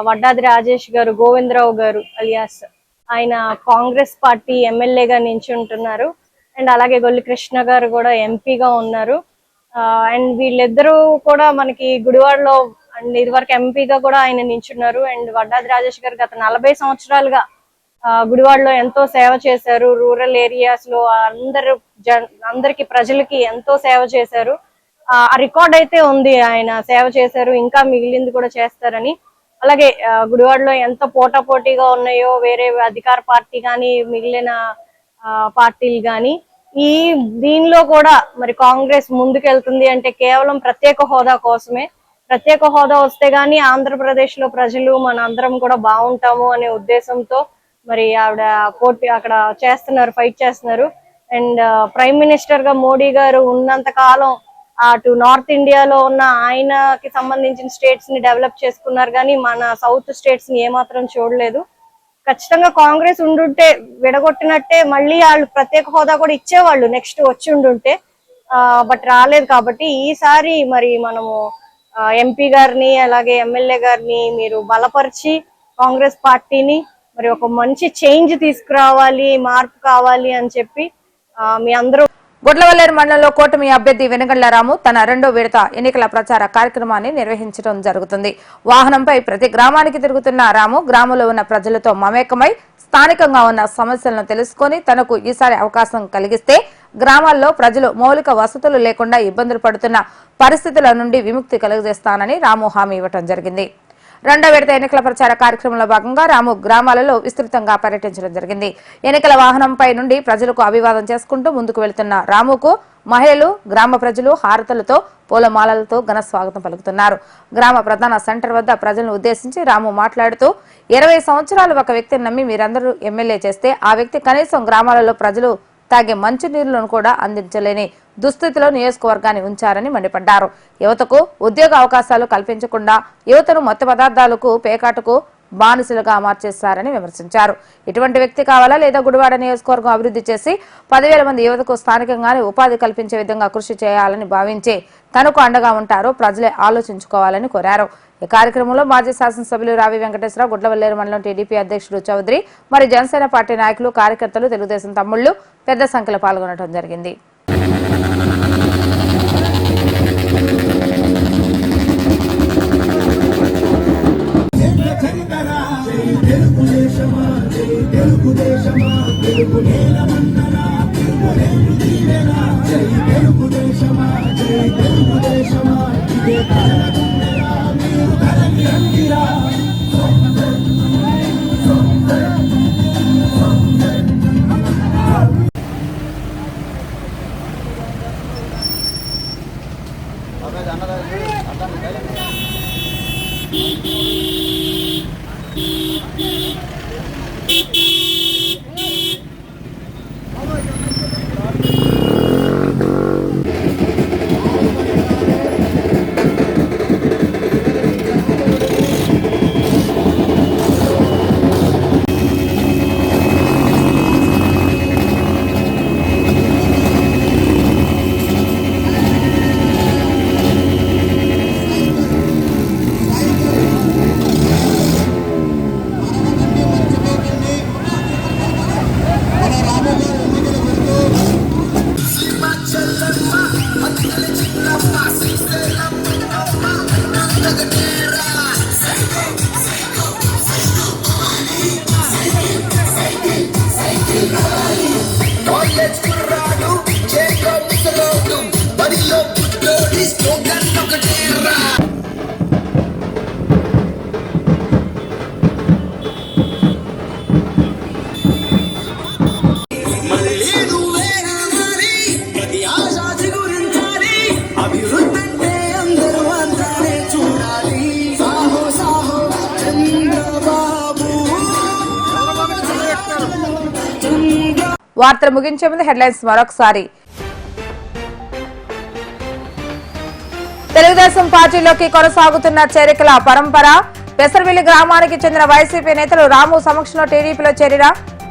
వడ్డాది రాజేష్ గారు, గోవిందరావు గారు అలియాస్ ఆయన కాంగ్రెస్ పార్టీ ఎమ్మెల్యేగా నించుంటున్నారు. అండ్ అలాగే గొల్లి కృష్ణ గారు కూడా ఎంపీగా ఉన్నారు. అండ్ వీళ్ళిద్దరూ కూడా మనకి గుడివాడలో అండ్ ఇదివరకు ఎంపీగా కూడా ఆయన నించున్నారు. అండ్ వడ్డాది రాజేష్ గారు గత 40 సంవత్సరాలుగా గుడివాడలో ఎంతో సేవ చేశారు. రూరల్ ఏరియాస్ లో అందరికి ప్రజలకి ఎంతో సేవ చేశారు. ఆ రికార్డ్ అయితే ఉంది, ఆయన సేవ చేశారు, ఇంకా మిగిలింది కూడా చేస్తారని. అలాగే గుడివాడలో ఎంత పోటాపోటీగా ఉన్నాయో వేరే అధికార పార్టీ కానీ మిగిలిన పార్టీలు కానీ, దీనిలో కూడా మరి కాంగ్రెస్ ముందుకెళ్తుంది అంటే కేవలం ప్రత్యేక హోదా కోసమే. ప్రత్యేక హోదా వస్తే గానీ ఆంధ్రప్రదేశ్ లో ప్రజలు మన అందరం కూడా బాగుంటాము అనే ఉద్దేశంతో మరి ఆవిడ అక్కడ చేస్తున్నారు, ఫైట్ చేస్తున్నారు. అండ్ ప్రైమ్ మినిస్టర్ గా మోడీ గారు ఉన్నంత కాలం అటు నార్త్ ఇండియాలో ఉన్న ఆయనకి సంబంధించిన స్టేట్స్ ని డెవలప్ చేసుకున్నారు, కానీ మన సౌత్ స్టేట్స్ ని ఏమాత్రం చూడలేదు. ఖచ్చితంగా కాంగ్రెస్ ఉండుంటే విడగొట్టినట్టే మళ్ళీ వాళ్ళు ప్రత్యేక హోదా కూడా ఇచ్చేవాళ్ళు నెక్స్ట్ వచ్చి ఉండుంటే. బట్ రాలేదు. కాబట్టి ఈసారి మరి మనము ఎంపీ గారిని అలాగే ఎమ్మెల్యే గారిని మీరు బలపరిచి కాంగ్రెస్ పార్టీని మరి ఒక మంచి చేంజ్ తీసుకురావాలి, మార్పు కావాలి అని చెప్పి మీ అందరూ. గుడ్లవల్లేరు మండలంలో కూటమి అభ్యర్థి వెనుగళ్ల రాము తన 2వ విడత ఎన్నికల ప్రచార కార్యక్రమాన్ని నిర్వహించడం జరుగుతుంది. వాహనంపై ప్రతి గ్రామానికి తిరుగుతున్న రాము గ్రామంలో ఉన్న ప్రజలతో మమేకమై స్థానికంగా ఉన్న సమస్యలను తెలుసుకుని తనకు ఈసారి అవకాశం కలిగిస్తే గ్రామాల్లో ప్రజలు మౌలిక వసతులు లేకుండా ఇబ్బందులు పడుతున్న పరిస్థితుల నుండి విముక్తి కలుగజేస్తానని రాము హామీ ఇవ్వడం జరిగింది. 2వ విడత ఎన్నికల ప్రచార కార్యక్రమంలో భాగంగా రాము గ్రామాలలో విస్తృతంగా పర్యటించడం జరిగింది. ఎన్నికల వాహనంపై నుండి ప్రజలకు అభివాదం చేసుకుంటూ ముందుకు వెళ్తున్న రాముకు మహిళలు, గ్రామ ప్రజలు హారతలతో పూలమాలలతో ఘన స్వాగతం పలుకుతున్నారు. గ్రామ ప్రధాన సెంటర్ వద్ద ప్రజలను ఉద్దేశించి రాము మాట్లాడుతూ 20 సంవత్సరాలు ఒక వ్యక్తిని నమ్మి మీరందరూ ఎమ్మెల్యే చేస్తే ఆ వ్యక్తి కనీసం గ్రామాలలో ప్రజలు తాగే మంచినీళ్లను కూడా అందించలేని దుస్థితిలో నియోజకవర్గాన్ని ఉంచారని మండిపడ్డారు. యువతకు ఉద్యోగ అవకాశాలు కల్పించకుండా యువతను మత్తు పదార్థాలకు, పేకాటకు బానిసలుగా మార్చేశారని విమర్శించారు. ఇటువంటి వ్యక్తి కావాలా లేదా గుడివాడ నియోజకవర్గం అభివృద్ధి చేసి 10,000 మంది యువతకు స్థానికంగానే ఉపాధి కల్పించే విధంగా కృషి చేయాలని భావించే తనకు అండగా ఉంటారో ప్రజలే ఆలోచించుకోవాలని కోరారు. ఈ కార్యక్రమంలో మాజీ శాసనసభ్యులు రావి వెంకటేశ్వరరావు, గుడ్లవల్లేరు మండలం టీడీపీ అధ్యక్షుడు చౌదరి, మరి జనసేన పార్టీ నాయకులు, కార్యకర్తలు, తెలుగుదేశం తమ్ముళ్లు పెద్ద సంఖ్యలో పాల్గొనడం జరిగింది. వార్తలు ముగించే ముందు హెడ్లైన్స్ మరొకసారి. తెలుగుదేశం పార్టీలోకి కొనసాగుతున్న చేరికల పరంపర. పెసరమిల్లి గ్రామానికి చెందిన వైసీపీ నేతలు రాము సమక్షంలో టీడీపీలో చేరిన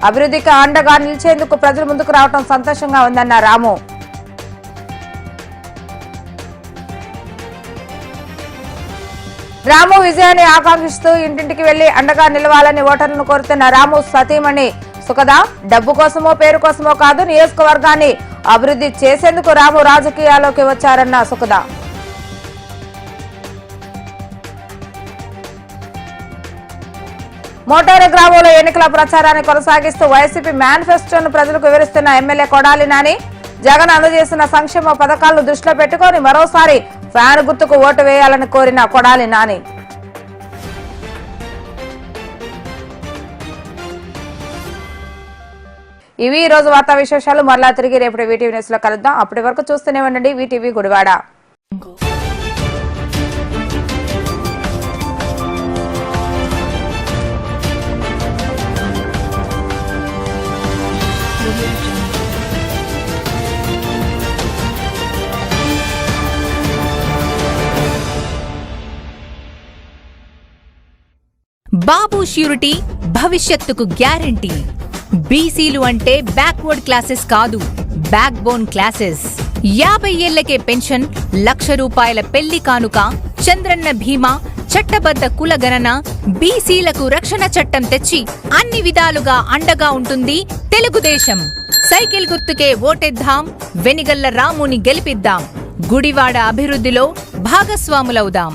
అభివృద్ధికి అండగా నిలిచేందుకు ప్రజలు ముందుకు రావడం సంతోషంగా ఉందన్న రాము. రాము విజయాన్ని ఆకాంక్షిస్తూ ఇంటింటికి వెళ్లి అండగా నిలవాలని ఓటర్లను కోరుతున్న రాము సతీమణి సుఖద డబ్బు కోసమో పేరు కోసమో కాదు, నియోజకవర్గాన్ని అభివృద్ధి చేసేందుకు రాము రాజకీయాల్లోకి వచ్చారన్న సుఖద. మోటారు గ్రామంలో ఎన్నికల ప్రచారాన్ని కొనసాగిస్తూ వైసీపీ మేనిఫెస్టోను ప్రజలకు వివరిస్తున్న ఎమ్మెల్యే కొడాలి నాని జగన్ అందజేసిన సంక్షేమ పథకాలను దృష్టిలో పెట్టుకుని మరోసారి ఫ్యాన్ గుర్తుకు ఓటు వేయాలని కోరిన కొడాలి నాని. ఇవి ఈ రోజు వార్తా విశేషాలు. మరలా తిరిగి రేపటి వీటీవీ న్యూస్ లో కలుద్దాం. అప్పటి వరకు చూస్తూనే ఉండండి వీటీవీ గుడివాడ. బాబు ష్యూరిటీ భవిష్యత్తుకు గ్యారంటీ. బీసీలు అంటే బ్యాక్వర్డ్ క్లాసెస్ కాదు, బ్యాక్ బోన్ క్లాసెస్. 50 ఏళ్లకే పెన్షన్, ₹1,00,000 పెళ్లి కానుక, చంద్రన్న భీమా, చట్టబద్ధ కుల గణన, బీసీలకు రక్షణ చట్టం తెచ్చి అన్ని విధాలుగా అండగా ఉంటుంది తెలుగుదేశం. సైకిల్ గుర్తుకే ఓటేద్దాం, వెనిగళ్ల రాముని గెలిపిద్దాం, గుడివాడ అభివృద్ధిలో భాగస్వాములవుదాం.